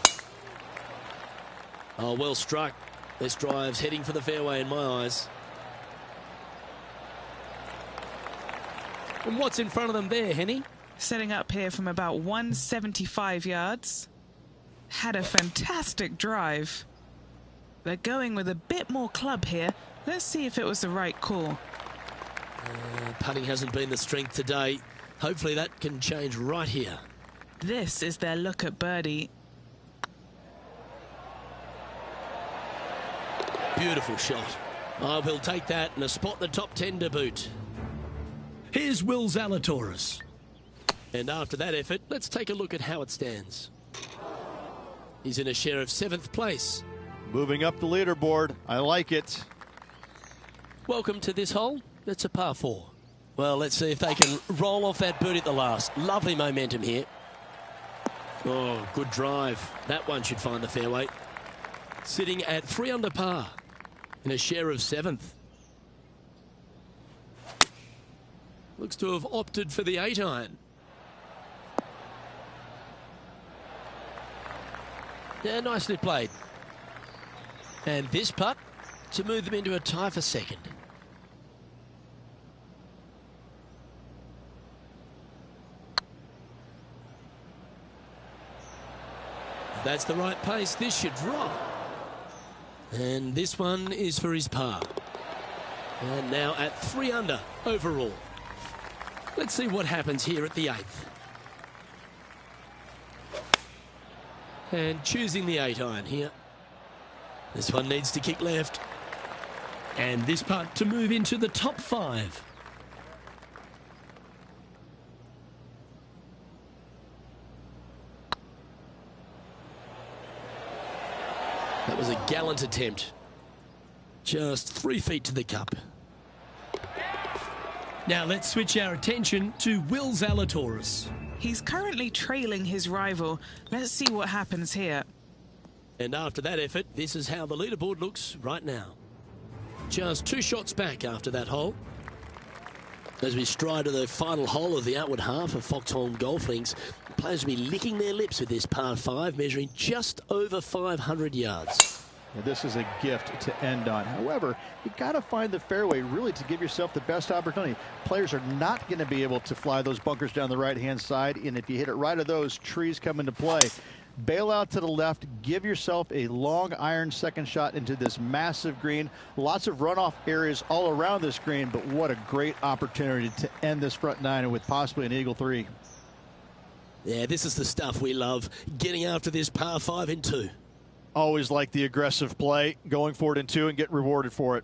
Speaker 1: Oh, well struck. This drive's heading for the fairway in my eyes. And what's in front of them there, Henny?
Speaker 2: Setting up here from about 175 yards. Had a fantastic drive. They're going with a bit more club here. Let's see if it was the right call.
Speaker 1: Putting hasn't been the strength today. Hopefully that can change right here.
Speaker 2: This is their look at birdie.
Speaker 1: Beautiful shot. Oh, we'll take that and a spot in the top 10 to boot.
Speaker 3: Here's Will Zalatoris.
Speaker 1: And after that effort, let's take a look at how it stands. He's in a share of 7th place.
Speaker 6: Moving up the leaderboard. I like it.
Speaker 1: Welcome to this hole. It's a par 4. Well, let's see if they can roll off that birdie at the last. Lovely momentum here. Oh, good drive. That one should find the fairway. Sitting at 3 under par in a share of 7th. Looks to have opted for the 8-iron. Yeah, nicely played. And this putt to move them into a tie for 2nd. That's the right pace. This should drop. And this one is for his par. And now at 3 under overall. Let's see what happens here at the 8th. And choosing the 8-iron here. This one needs to kick left. And this putt to move into the top 5. That was a gallant attempt. Just 3 feet to the cup. Now let's switch our attention to Will Zalatoris.
Speaker 2: He's currently trailing his rival. Let's see what happens here.
Speaker 1: And after that effort, this is how the leaderboard looks right now. Just 2 shots back after that hole. As we stride to the final hole of the outward half of Foxholm Golf Links, players will be licking their lips with this par 5, measuring just over 500 yards.
Speaker 6: This is a gift to end on. However, you got to find the fairway really to give yourself the best opportunity. Players are not going to be able to fly those bunkers down the right-hand side, and if you hit it right of those, trees come into play. Bail out to the left, give yourself a long iron second shot into this massive green. Lots of runoff areas all around this green, but what a great opportunity to end this front 9 with possibly an eagle 3.
Speaker 1: Yeah, this is the stuff we love, getting after this par 5 in 2.
Speaker 6: Always like the aggressive play, going for it in 2 and get rewarded for it.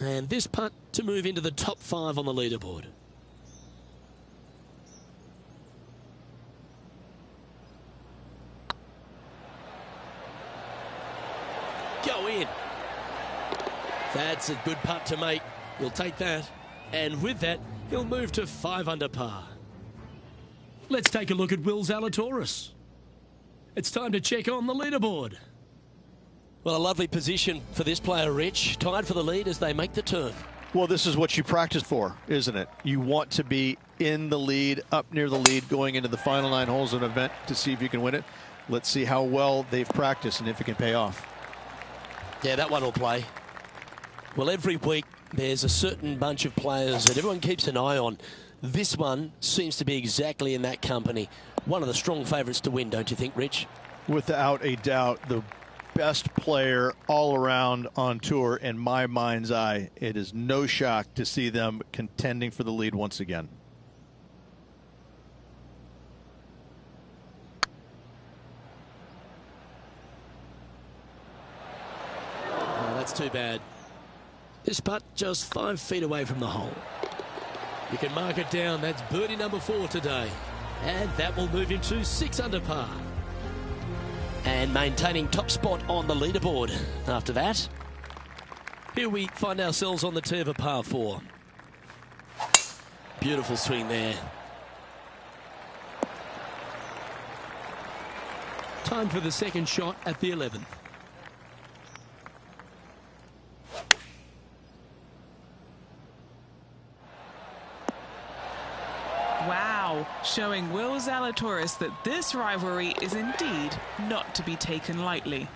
Speaker 1: And this putt to move into the top 5 on the leaderboard. Go in. That's a good putt to make. We'll take that. And with that, he'll move to 5 under par. Let's take a look at Will Zalatoris. It's time to check on the leaderboard. Well, a lovely position for this player, Rich. Tied for the lead as they make the turn.
Speaker 6: Well, this is what you practice for, isn't it? You want to be in the lead, up near the lead, going into the final 9 holes of an event to see if you can win it. Let's see how well they've practiced and if it can pay off.
Speaker 1: Yeah, that one will play. Well, every week there's a certain bunch of players that everyone keeps an eye on. This one seems to be exactly in that company. One of the strong favourites to win, don't you think, Rich?
Speaker 6: Without a doubt, the best player all around on tour in my mind's eye. It is no shock to see them contending for the lead once again.
Speaker 1: Oh, that's too bad. This putt just 5 feet away from the hole. You can mark it down. That's birdie number 4 today. And that will move him to 6 under par. And maintaining top spot on the leaderboard. After that, here we find ourselves on the tee of a par 4. Beautiful swing there. Time for the second shot at the 11th.
Speaker 2: Wow, showing Will Zalatoris that this rivalry is indeed not to be taken lightly.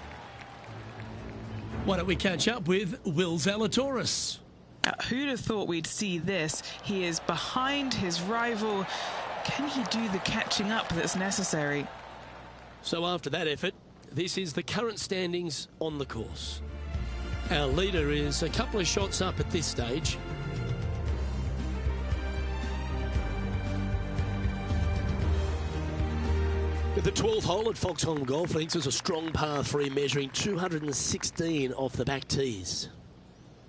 Speaker 1: Why don't we catch up with Will Zalatoris?
Speaker 2: Who'd have thought we'd see this? He is behind his rival. Can he do the catching up that's necessary?
Speaker 1: So after that effort, this is the current standings on the course. Our leader is a couple of shots up at this stage. The 12th hole at Foxholm Golf Links is a strong par 3 measuring 216 off the back tees.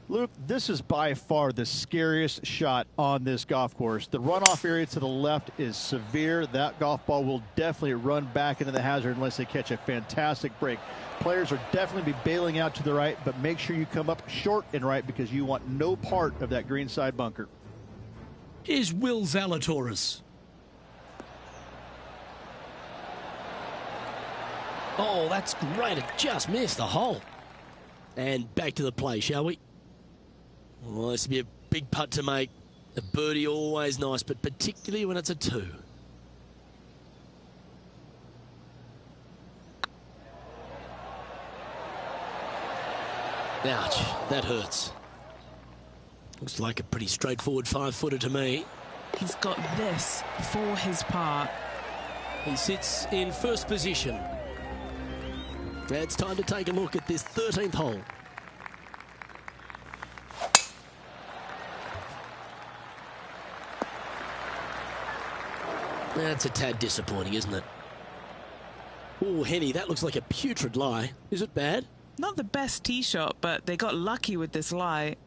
Speaker 6: Luke, this is by far the scariest shot on this golf course. The runoff area to the left is severe. That golf ball will definitely run back into the hazard unless they catch a fantastic break. Players are definitely be bailing out to the right, but make sure you come up short and right because you want no part of that green side bunker.
Speaker 1: Here's Will Zalatoris. Oh, that's great. It just missed the hole. And back to the play, shall we? Well, this will be a big putt to make. A birdie always nice, but particularly when it's a 2. Ouch, that hurts. Looks like a pretty straightforward 5-footer to me.
Speaker 2: He's got this for his par.
Speaker 1: He sits in first position. It's time to take a look at this 13th hole. That's a tad disappointing, isn't it? Oh, Henny, that looks like a putrid lie. Is it bad?
Speaker 2: Not the best tee shot, but they got lucky with this lie.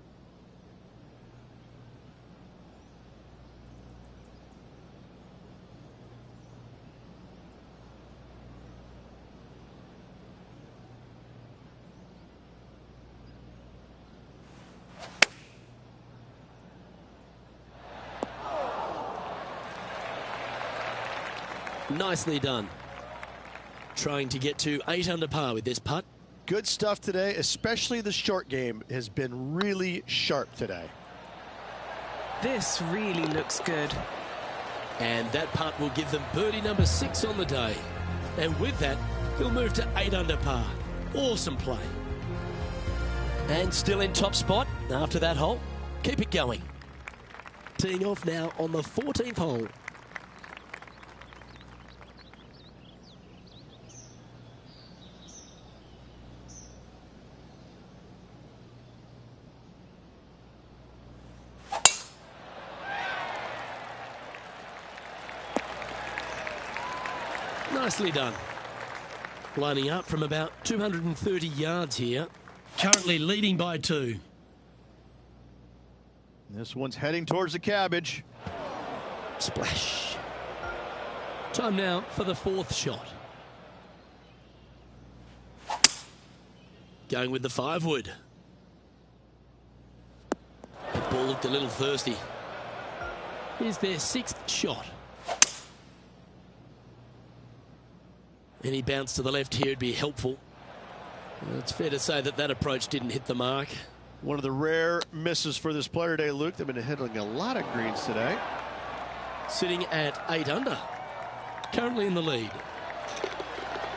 Speaker 1: Nicely done. Trying to get to 8 under par with this putt.
Speaker 7: Good stuff today, especially the short game has been really sharp today.
Speaker 2: This really looks good.
Speaker 1: And that putt will give them birdie number 6 on the day. And with that, he'll move to 8 under par. Awesome play. And still in top spot after that hole. Keep it going. Teeing off now on the 14th hole. Nicely done. Lining up from about 230 yards here.
Speaker 3: Currently leading by 2.
Speaker 7: This one's heading towards the cabbage.
Speaker 1: Splash. Time now for the 4th shot. Going with the 5-wood. The ball looked a little thirsty. Here's their 6th shot. Any bounce to the left here would be helpful. It's fair to say that that approach didn't hit the mark.
Speaker 7: One of the rare misses for this player today, Luke. They've been hitting a lot of greens today.
Speaker 1: Sitting at 8 under. Currently in the lead.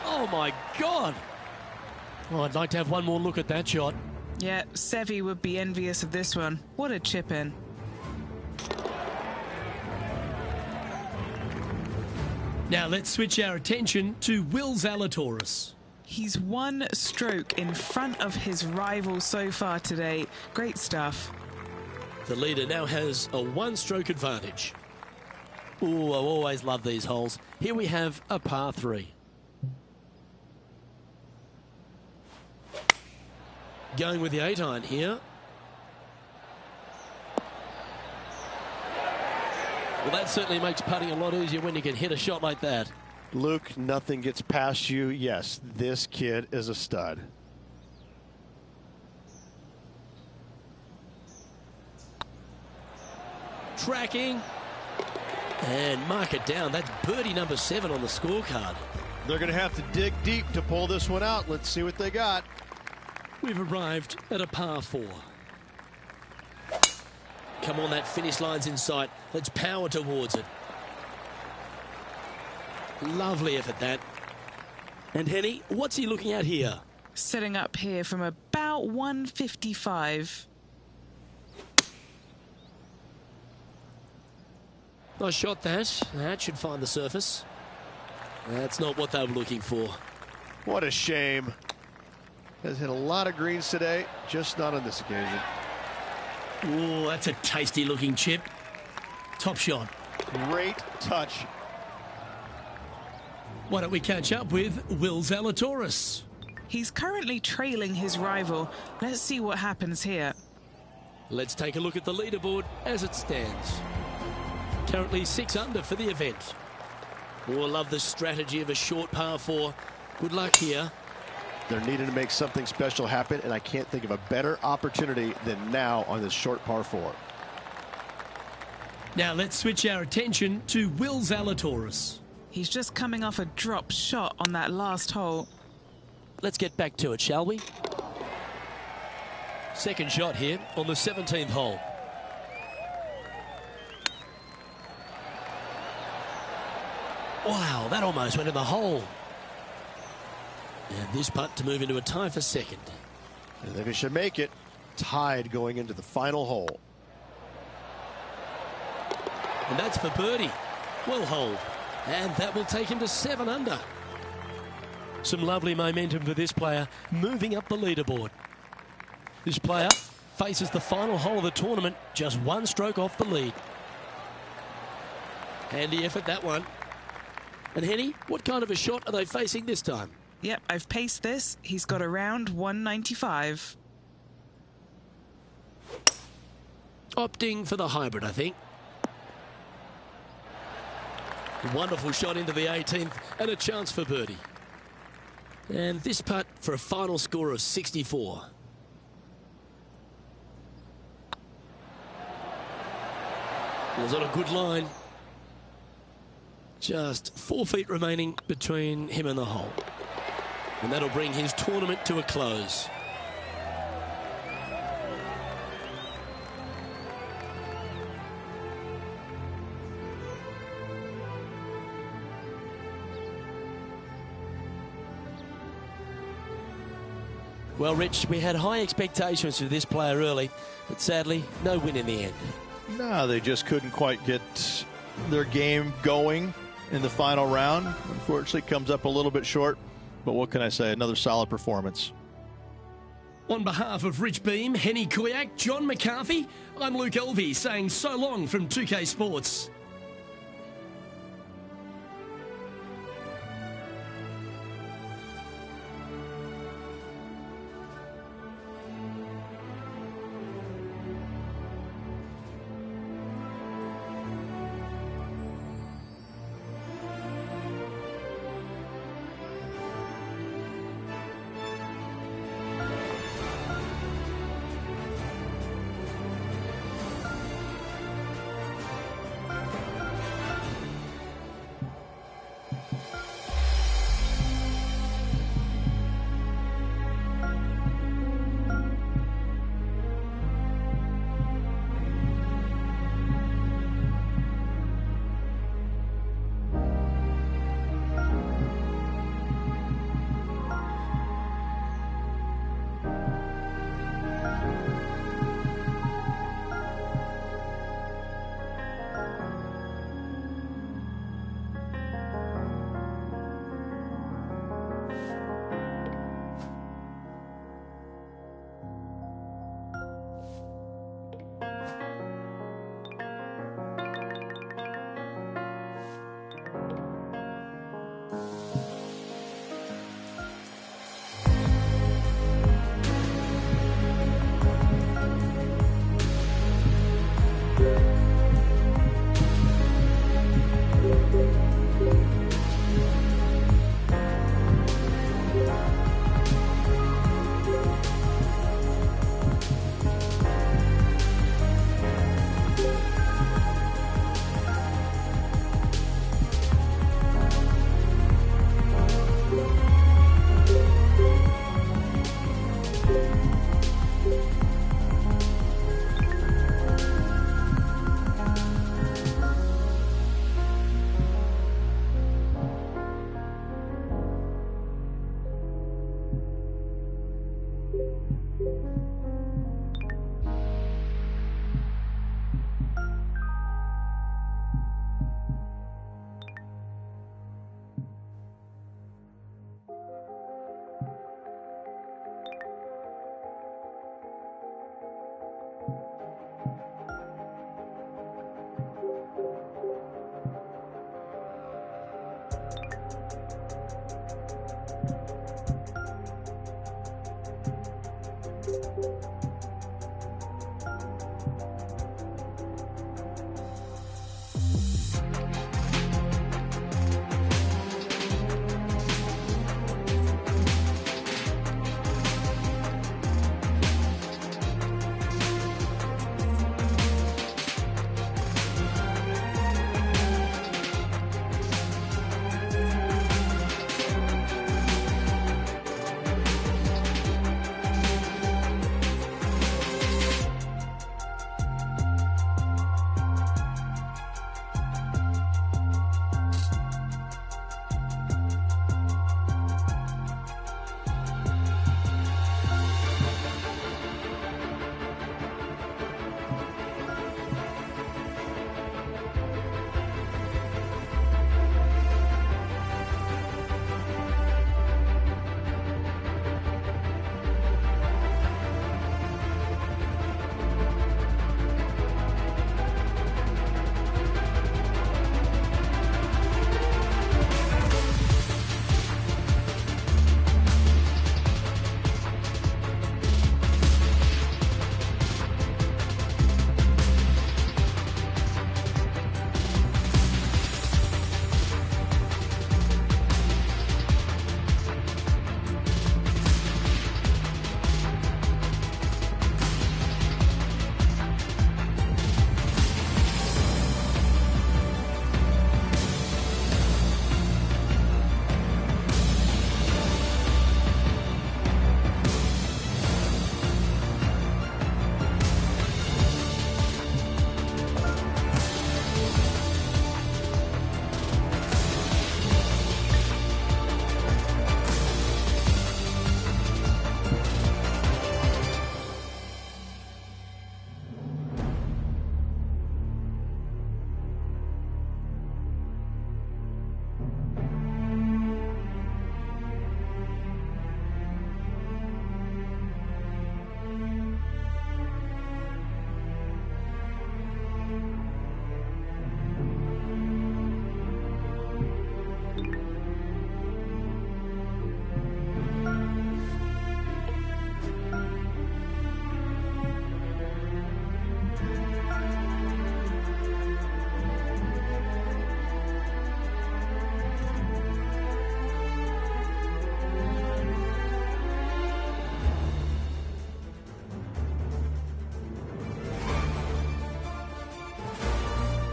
Speaker 1: Oh my God. Oh, I'd like to have one more look at that shot.
Speaker 2: Yeah, Seve would be envious of this one. What a chip in.
Speaker 3: Now let's switch our attention to Will Zalatoris.
Speaker 2: He's 1 stroke in front of his rival so far today. Great stuff.
Speaker 1: The leader now has a 1-stroke advantage. Ooh, I always love these holes. Here we have a par 3. Going with the 8-iron here. Well, that certainly makes putting a lot easier when you can hit a shot like that.
Speaker 7: Luke, nothing gets past you. Yes, this kid is a stud.
Speaker 1: Tracking. And mark it down. That's birdie number 7 on the scorecard.
Speaker 7: They're going to have to dig deep to pull this one out. Let's see what they got.
Speaker 1: We've arrived at a par 4. Come on, that finish line's in sight. Let's power towards it. Lovely effort, that. And Henny, what's he looking at here?
Speaker 2: Setting up here from about 155.
Speaker 1: Nice shot, that. That should find the surface. That's not what they were looking for.
Speaker 7: What a shame. Has hit a lot of greens today, just not on this occasion.
Speaker 3: Oh, that's a tasty looking chip. Top shot.
Speaker 7: Great touch.
Speaker 3: Why don't we catch up with Will Zalatoris?
Speaker 2: He's currently trailing his rival. Let's see what happens here.
Speaker 1: Let's take a look at the leaderboard as it stands. Currently 6 under for the event. Oh, I love the strategy of a short par 4. Good luck here.
Speaker 7: They're needing to make something special happen, and I can't think of a better opportunity than now on this short par 4.
Speaker 3: Now let's switch our attention to Will Zalatoris.
Speaker 2: He's just coming off a drop shot on that last hole.
Speaker 1: Let's get back to it, shall we? Second shot here on the 17th hole. Wow, that almost went in the hole. And this putt to move into a tie for second.
Speaker 7: I think it should make it. Tied going into the final hole.
Speaker 1: And that's for birdie. Well holed. And that will take him to 7 under. Some lovely momentum for this player, moving up the leaderboard. This player faces the final hole of the tournament, just 1 stroke off the lead. Handy effort, that one. And Henny, what kind of a shot are they facing this time?
Speaker 2: Yep, I've paced this. He's got around 195.
Speaker 1: Opting for the hybrid, I think. Wonderful shot into the 18th and a chance for birdie. And this putt for a final score of 64. Was on a good line. Just 4 feet remaining between him and the hole. And that'll bring his tournament to a close. Well, Rich, we had high expectations for this player early, but sadly, no win in the end.
Speaker 6: No, they just couldn't quite get their game going in the final round. Unfortunately, comes up a little bit short, but what can I say? Another solid performance.
Speaker 3: On behalf of Rich Beam, Henny Kuyak, John McCarthy, I'm Luke Elvey saying so long from 2K Sports.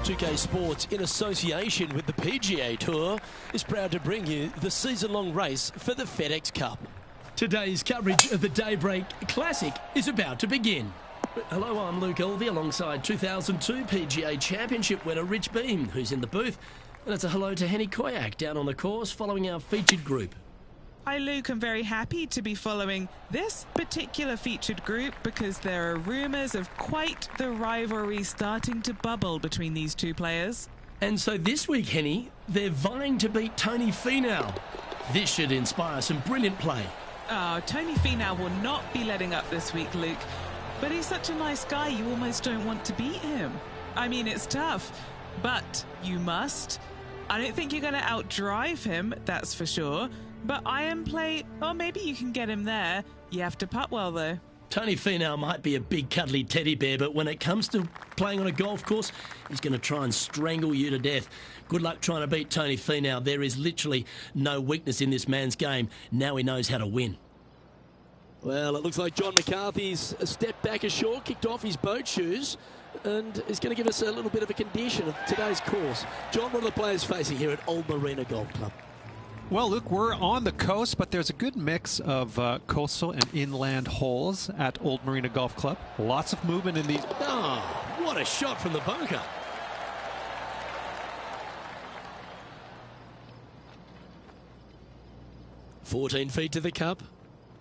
Speaker 1: 2K Sports, in association with the PGA Tour, is proud to bring you the season-long race for the FedEx Cup.
Speaker 3: Today's coverage of the Daybreak Classic is about to begin. Hello, I'm Luke Elvey alongside 2002 PGA Championship winner Rich Beem, who's in the booth. And it's a hello to Henny Koyak down on the course following our featured group.
Speaker 2: Hi Luke, I'm very happy to be following this particular featured group because there are rumours of quite the rivalry starting to bubble between these two players.
Speaker 3: And so this week, Henny, they're vying to beat Tony Finau. This should inspire some brilliant play.
Speaker 2: Oh, Tony Finau will not be letting up this week, Luke. But he's such a nice guy, you almost don't want to beat him. I mean, it's tough, but you must. I don't think you're going to outdrive him, that's for sure. But iron play, or maybe you can get him there. You have to putt well, though.
Speaker 3: Tony Finau might be a big cuddly teddy bear, but when it comes to playing on a golf course, he's going to try and strangle you to death. Good luck trying to beat Tony Finau. There is literally no weakness in this man's game. Now he knows how to win.
Speaker 1: Well, it looks like John McCarthy's stepped back ashore, kicked off his boat shoes, and is going to give us a little bit of a condition of today's course. John, what are the players facing here at Old Marina Golf Club?
Speaker 5: Well, Luke, we're on the coast, but there's a good mix of coastal and inland holes at Old Marina Golf Club. Lots of movement in these.
Speaker 1: Oh, what a shot from the bunker. "14 feet to the cup.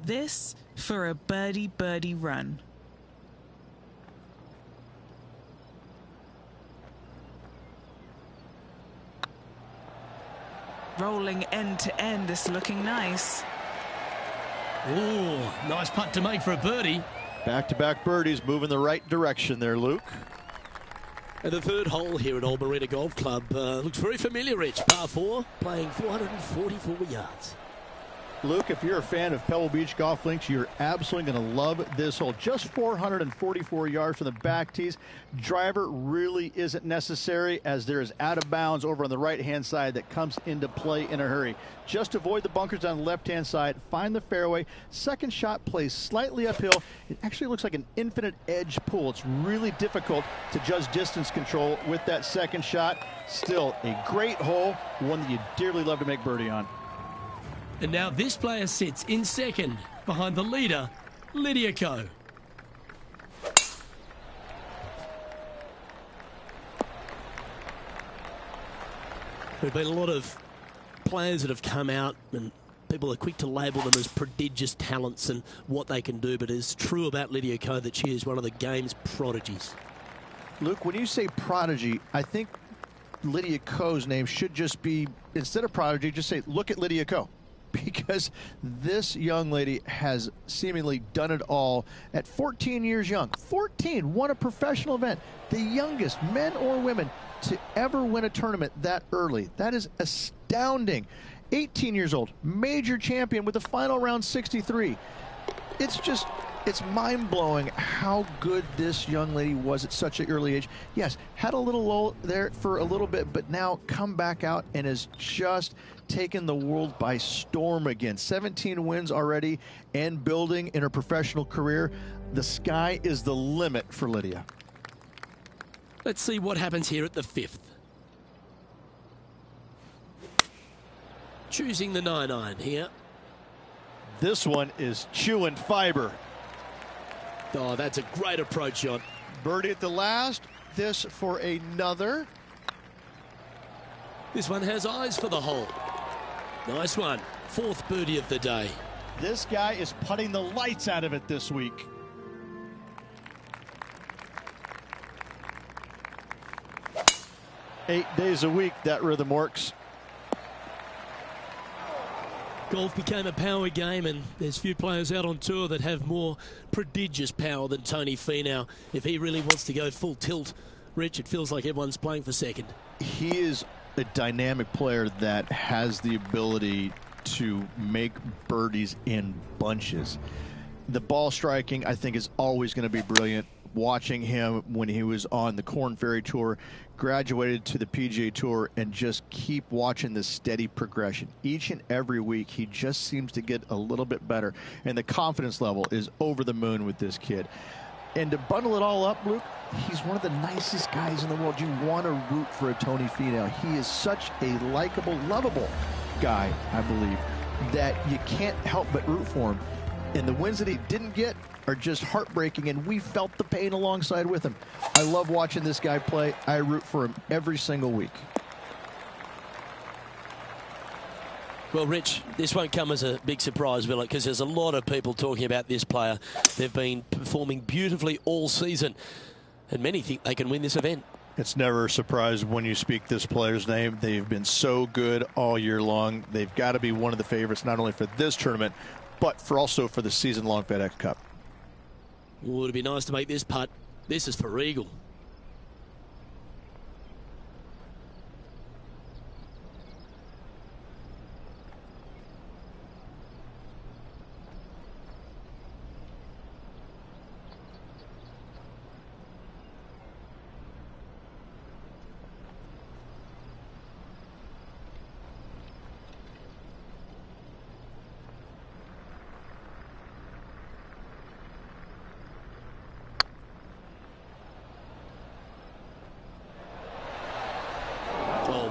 Speaker 2: This for a birdie run. Rolling end to end, this looking nice.
Speaker 3: Ooh, nice putt to make for a birdie.
Speaker 4: Back-to-back birdies, moving the right direction there, Luke.
Speaker 1: And the third hole here at Old Marina Golf Club looks very familiar, Rich. Par 4, playing 444 yards.
Speaker 6: Luke, if you're a fan of Pebble Beach Golf Links, you're absolutely going to love this hole. Just 444 yards from the back tees. Driver really isn't necessary, as there is out of bounds over on the right-hand side that comes into play in a hurry. Just avoid the bunkers on the left-hand side. Find the fairway. Second shot plays slightly uphill. It actually looks like an infinite edge pool. It's really difficult to judge distance control with that second shot. Still a great hole, one that you dearly love to make birdie on.
Speaker 3: And now this player sits in second behind the leader, Lydia Ko.
Speaker 1: There have been a lot of players that have come out, and people are quick to label them as prodigious talents and what they can do, but it's true about Lydia Ko that she is one of the game's prodigies.
Speaker 4: Luke, when you say prodigy, I think Lydia Ko's name should just be, instead of prodigy, just say, look at Lydia Ko. Because this young lady has seemingly done it all at 14 years young. 14, won a professional event. The youngest men or women to ever win a tournament that early. That is astounding. 18 years old, major champion with the final round 63. It's mind-blowing how good this young lady was at such an early age. Yes, had a little lull there for a little bit, but now come back out and has just taken the world by storm again. 17 wins already and building in her professional career. The sky is the limit for Lydia.
Speaker 1: Let's see what happens here at the 5th. Choosing the 9-iron here.
Speaker 4: This one is chewing fiber.
Speaker 1: Oh, that's a great approach shot.
Speaker 4: Birdie at the last. This for another.
Speaker 1: This one has eyes for the hole. Nice one. 4th birdie of the day.
Speaker 6: This guy is putting the lights out of it this week.
Speaker 4: Eight days a week, that rhythm works.
Speaker 1: Golf became a power game, and there's few players out on tour that have more prodigious power than Tony Finau. If he really wants to go full tilt, Rich, it feels like everyone's playing for second.
Speaker 4: He is a dynamic player that has the ability to make birdies in bunches. The ball striking, I think, is always going to be brilliant. Watching him when he was on the Korn Ferry Tour, graduated to the PGA Tour, and just keep watching this steady progression. Each and every week, he just seems to get a little bit better, and the confidence level is over the moon with this kid. And to bundle it all up, Luke, he's one of the nicest guys in the world. You want to root for a Tony Finau. He is such a likable, lovable guy, I believe, that you can't help but root for him. And the wins that he didn't get are just heartbreaking, and we felt the pain alongside with him. I love watching this guy play. I root for him every single week.
Speaker 1: Well, Rich, this won't come as a big surprise, will it? Because there's a lot of people talking about this player. They've been performing beautifully all season, and many think they can win this event.
Speaker 6: It's never a surprise when you speak this player's name. They've been so good all year long. They've got to be one of the favorites, not only for this tournament, but also for the season-long FedEx Cup.
Speaker 1: Oh, it'd be nice to make this putt. This is for eagle.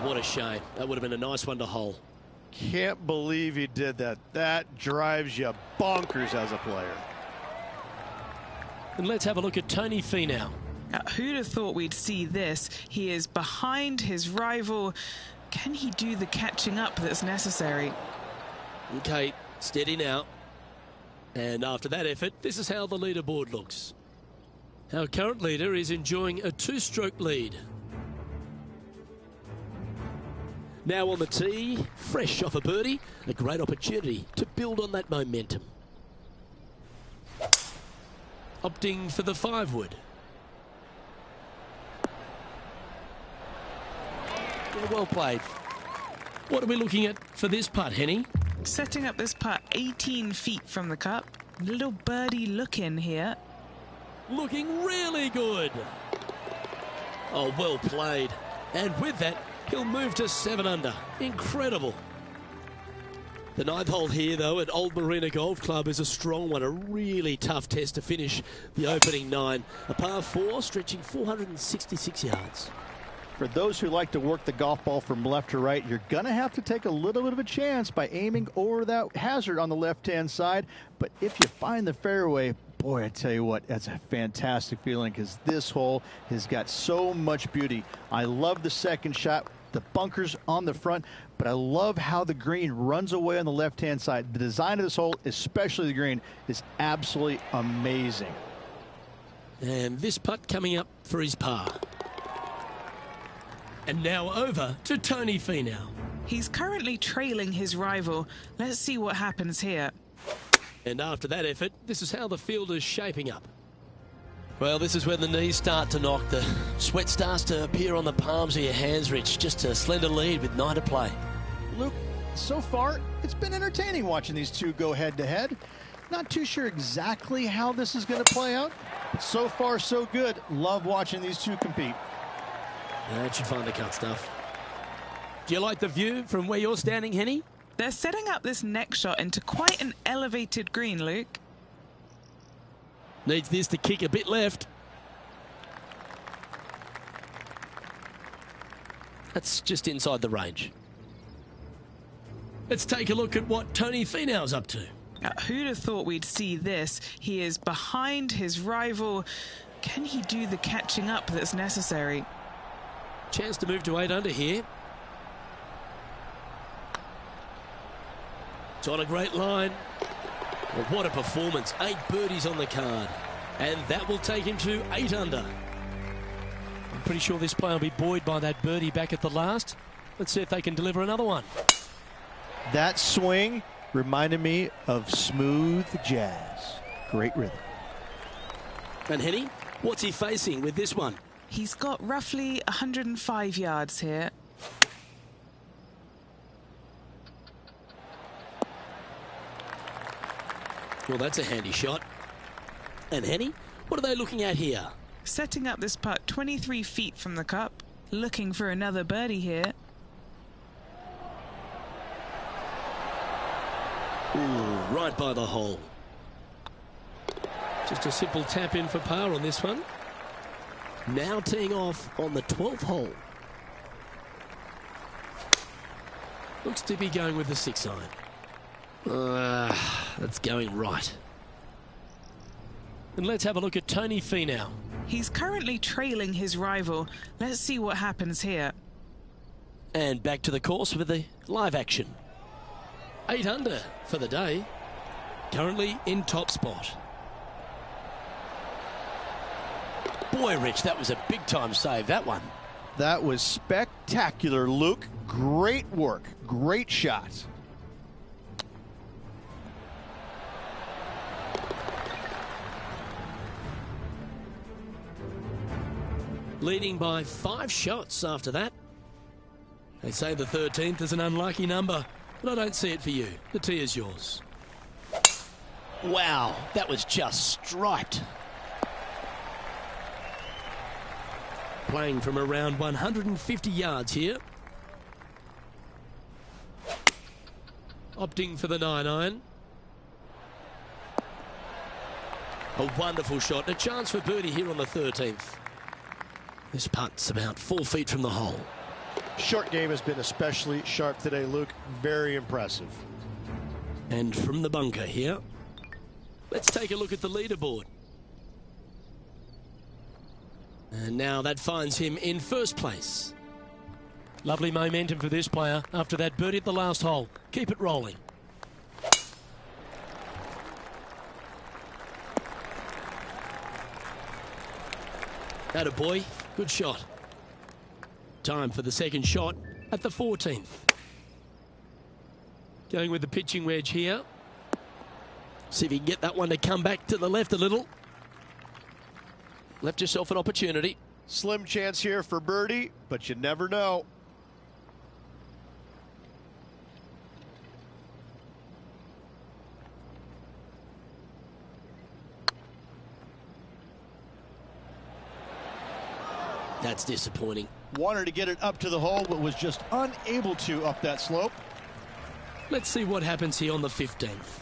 Speaker 1: What a shame. That would have been a nice one to hole.
Speaker 6: Can't believe he did that. That drives you bonkers as a player.
Speaker 1: And let's have a look at Tony Finau.
Speaker 2: Who'd have thought we'd see this? He is behind his rival. Can he do the catching up that's necessary?
Speaker 1: Okay, steady now. And after that effort, this is how the leaderboard looks. Our current leader is enjoying a 2-stroke lead. Now on the tee, fresh off a birdie, a great opportunity to build on that momentum. Opting for the 5-wood. Yeah, well played. What are we looking at for this putt, Henny?
Speaker 2: Setting up this putt 18 feet from the cup. Little birdie look in here.
Speaker 1: Looking really good. Oh, well played. And with that, he'll move to 7 under. Incredible. The 9th hole here, though, at Old Marina Golf Club is a strong one. A really tough test to finish the opening 9. A par 4 stretching 466 yards.
Speaker 6: For those who like to work the golf ball from left to right, you're going to have to take a little bit of a chance by aiming over that hazard on the left-hand side. But if you find the fairway, boy, I tell you what, that's a fantastic feeling because this hole has got so much beauty. I love the second shot, the bunkers on the front, but I love how the green runs away on the left-hand side. The design of this hole, especially the green, is absolutely amazing.
Speaker 1: And this putt coming up for his par. And now over to Tony Finau.
Speaker 2: He's currently trailing his rival. Let's see what happens here.
Speaker 1: And after that effort, this is how the field is shaping up. Well, this is when the knees start to knock. The sweat starts to appear on the palms of your hands, Rich. Just a slender lead with 9 to play.
Speaker 6: Luke, so far, it's been entertaining watching these two go head-to-head. Not too sure exactly how this is going to play out, but so far, so good. Love watching these two compete.
Speaker 1: That should find the cut stuff. Do you like the view from where you're standing, Henny?
Speaker 2: They're setting up this next shot into quite an elevated green, Luke.
Speaker 1: Needs this to kick a bit left. That's just inside the range. Let's take a look at what Tony Finau's up to.
Speaker 2: Who'd have thought we'd see this? He is behind his rival. Can he do the catching up that's necessary?
Speaker 1: Chance to move to 8 under here. It's on a great line. Well, what a performance. 8 birdies on the card. And that will take him to 8 under. I'm pretty sure this player will be buoyed by that birdie back at the last. Let's see if they can deliver another one.
Speaker 6: That swing reminded me of smooth jazz. Great rhythm.
Speaker 1: And Henny, what's he facing with this one?
Speaker 2: He's got roughly 105 yards here.
Speaker 1: Well, that's a handy shot. And Henny, what are they looking at here?
Speaker 2: Setting up this putt 23 feet from the cup. Looking for another birdie here.
Speaker 1: Ooh, right by the hole. Just a simple tap in for par on this one. Now teeing off on the 12th hole. Looks to be going with the 6 iron. That's going right. And let's have a look at Tony Finau.
Speaker 2: He's currently trailing his rival. Let's see what happens here.
Speaker 1: And back to the course with the live action. 8 under for the day. Currently in top spot. Boy, Rich, that was a big-time save, that one.
Speaker 4: That was spectacular, Luke. Great work. Great shot.
Speaker 1: Leading by 5 shots after that. They say the 13th is an unlucky number, but I don't see it for you. The tee is yours. Wow, that was just striped. Playing from around 150 yards here. Opting for the 9 iron. A wonderful shot. A chance for birdie here on the 13th. This putt's about 4 feet from the hole.
Speaker 7: Short game has been especially sharp today, Luke. Very impressive.
Speaker 1: And from the bunker here, let's take a look at the leaderboard. And now that finds him in first place. Lovely momentum for this player after that birdie at the last hole. Keep it rolling. Atta boy, good shot. Time for the second shot at the 14th. Going with the pitching wedge here. See if you can get that one to come back to the left a little. Left yourself an opportunity.
Speaker 7: Slim chance here for birdie, but you never know.
Speaker 1: That's disappointing.
Speaker 6: Wanted to get it up to the hole, but was just unable to up that slope.
Speaker 1: Let's see what happens here on the 15th.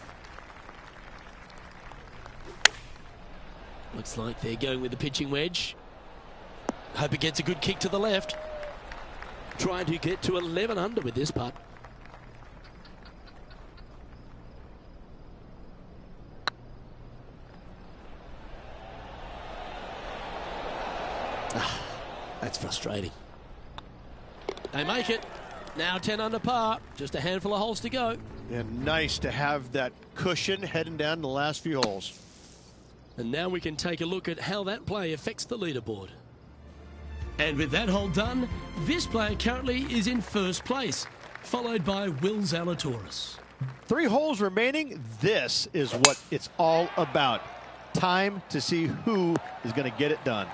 Speaker 1: Looks like they're going with the pitching wedge. Hope it gets a good kick to the left. Trying to get to 11 under with this putt. That's frustrating. They make it. Now 10 under par. Just a handful of holes to go.
Speaker 7: And nice to have that cushion heading down the last few holes.
Speaker 1: And now we can take a look at how that play affects the leaderboard. And with that hole done, this player currently is in first place, followed by Will Zalatoris.
Speaker 4: 3 holes remaining. This is what it's all about. Time to see who is going to get it done.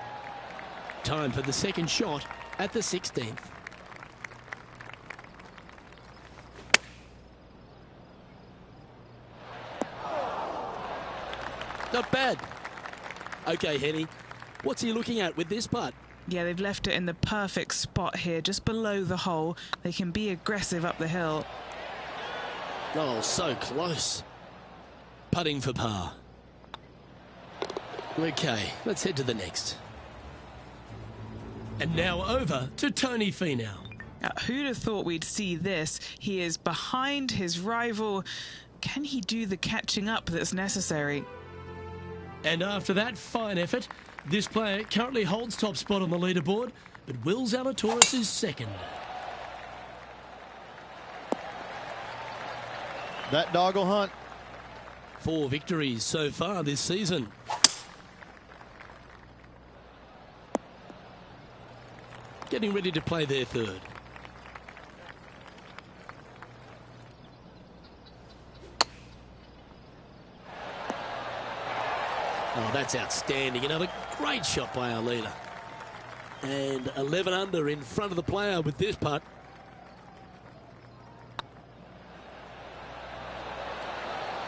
Speaker 1: Time for the second shot at the 16th. Not bad. Okay, Henny, what's he looking at with this putt?
Speaker 2: Yeah, they've left it in the perfect spot here, just below the hole. They can be aggressive up the hill.
Speaker 1: Oh, so close. Putting for par. Okay, let's head to the next. And now over to Tony Finau.
Speaker 2: Who'd have thought we'd see this? He is behind his rival. Can he do the catching up that's necessary?
Speaker 3: And after that fine effort, this player currently holds top spot on the leaderboard, but Will Zalatoris is second.
Speaker 4: That dog will hunt.
Speaker 1: 4 victories so far this season. Getting ready to play their third. Oh, that's outstanding. Another great shot by our leader. And 11 under in front of the player with this putt.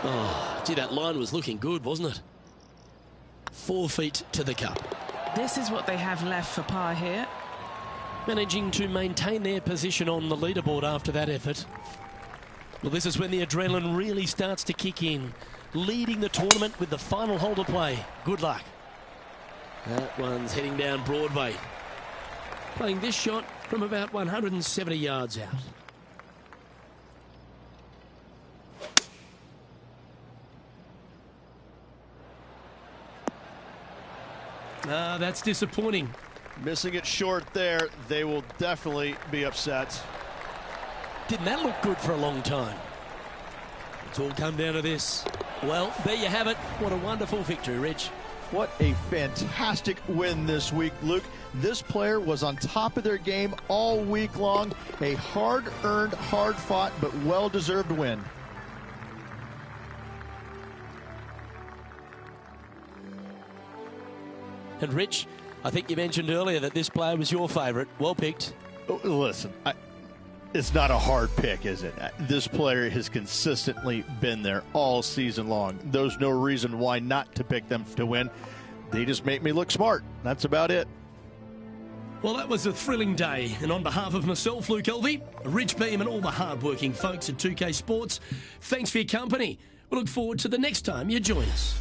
Speaker 1: Oh, gee, that line was looking good, wasn't it? 4 feet to the cup.
Speaker 2: This is what they have left for par here.
Speaker 1: Managing to maintain their position on the leaderboard after that effort. Well, this is when the adrenaline really starts to kick in. leading the tournament with the final hole to play. Good luck. That one's heading down Broadway. Playing this shot from about 170 yards out. That's disappointing.
Speaker 7: Missing it short there, they will definitely be upset.
Speaker 1: Didn't that look good for a long time? It's all come down to this. Well, there you have it. What a wonderful victory, Rich.
Speaker 6: What a fantastic win this week, Luke. This player was on top of their game all week long. A hard-earned, hard-fought, but well-deserved win.
Speaker 1: And Rich, I think you mentioned earlier that this player was your favourite. Well picked.
Speaker 6: Oh, listen, it's not a hard pick, is it? This player has consistently been there all season long. There's no reason why not to pick them to win. They just make me look smart. That's about it.
Speaker 3: Well, that was a thrilling day. And on behalf of myself, Luke Elvey, Rich Beam and all the hard-working folks at 2K Sports, thanks for your company. We look forward to the next time you join us.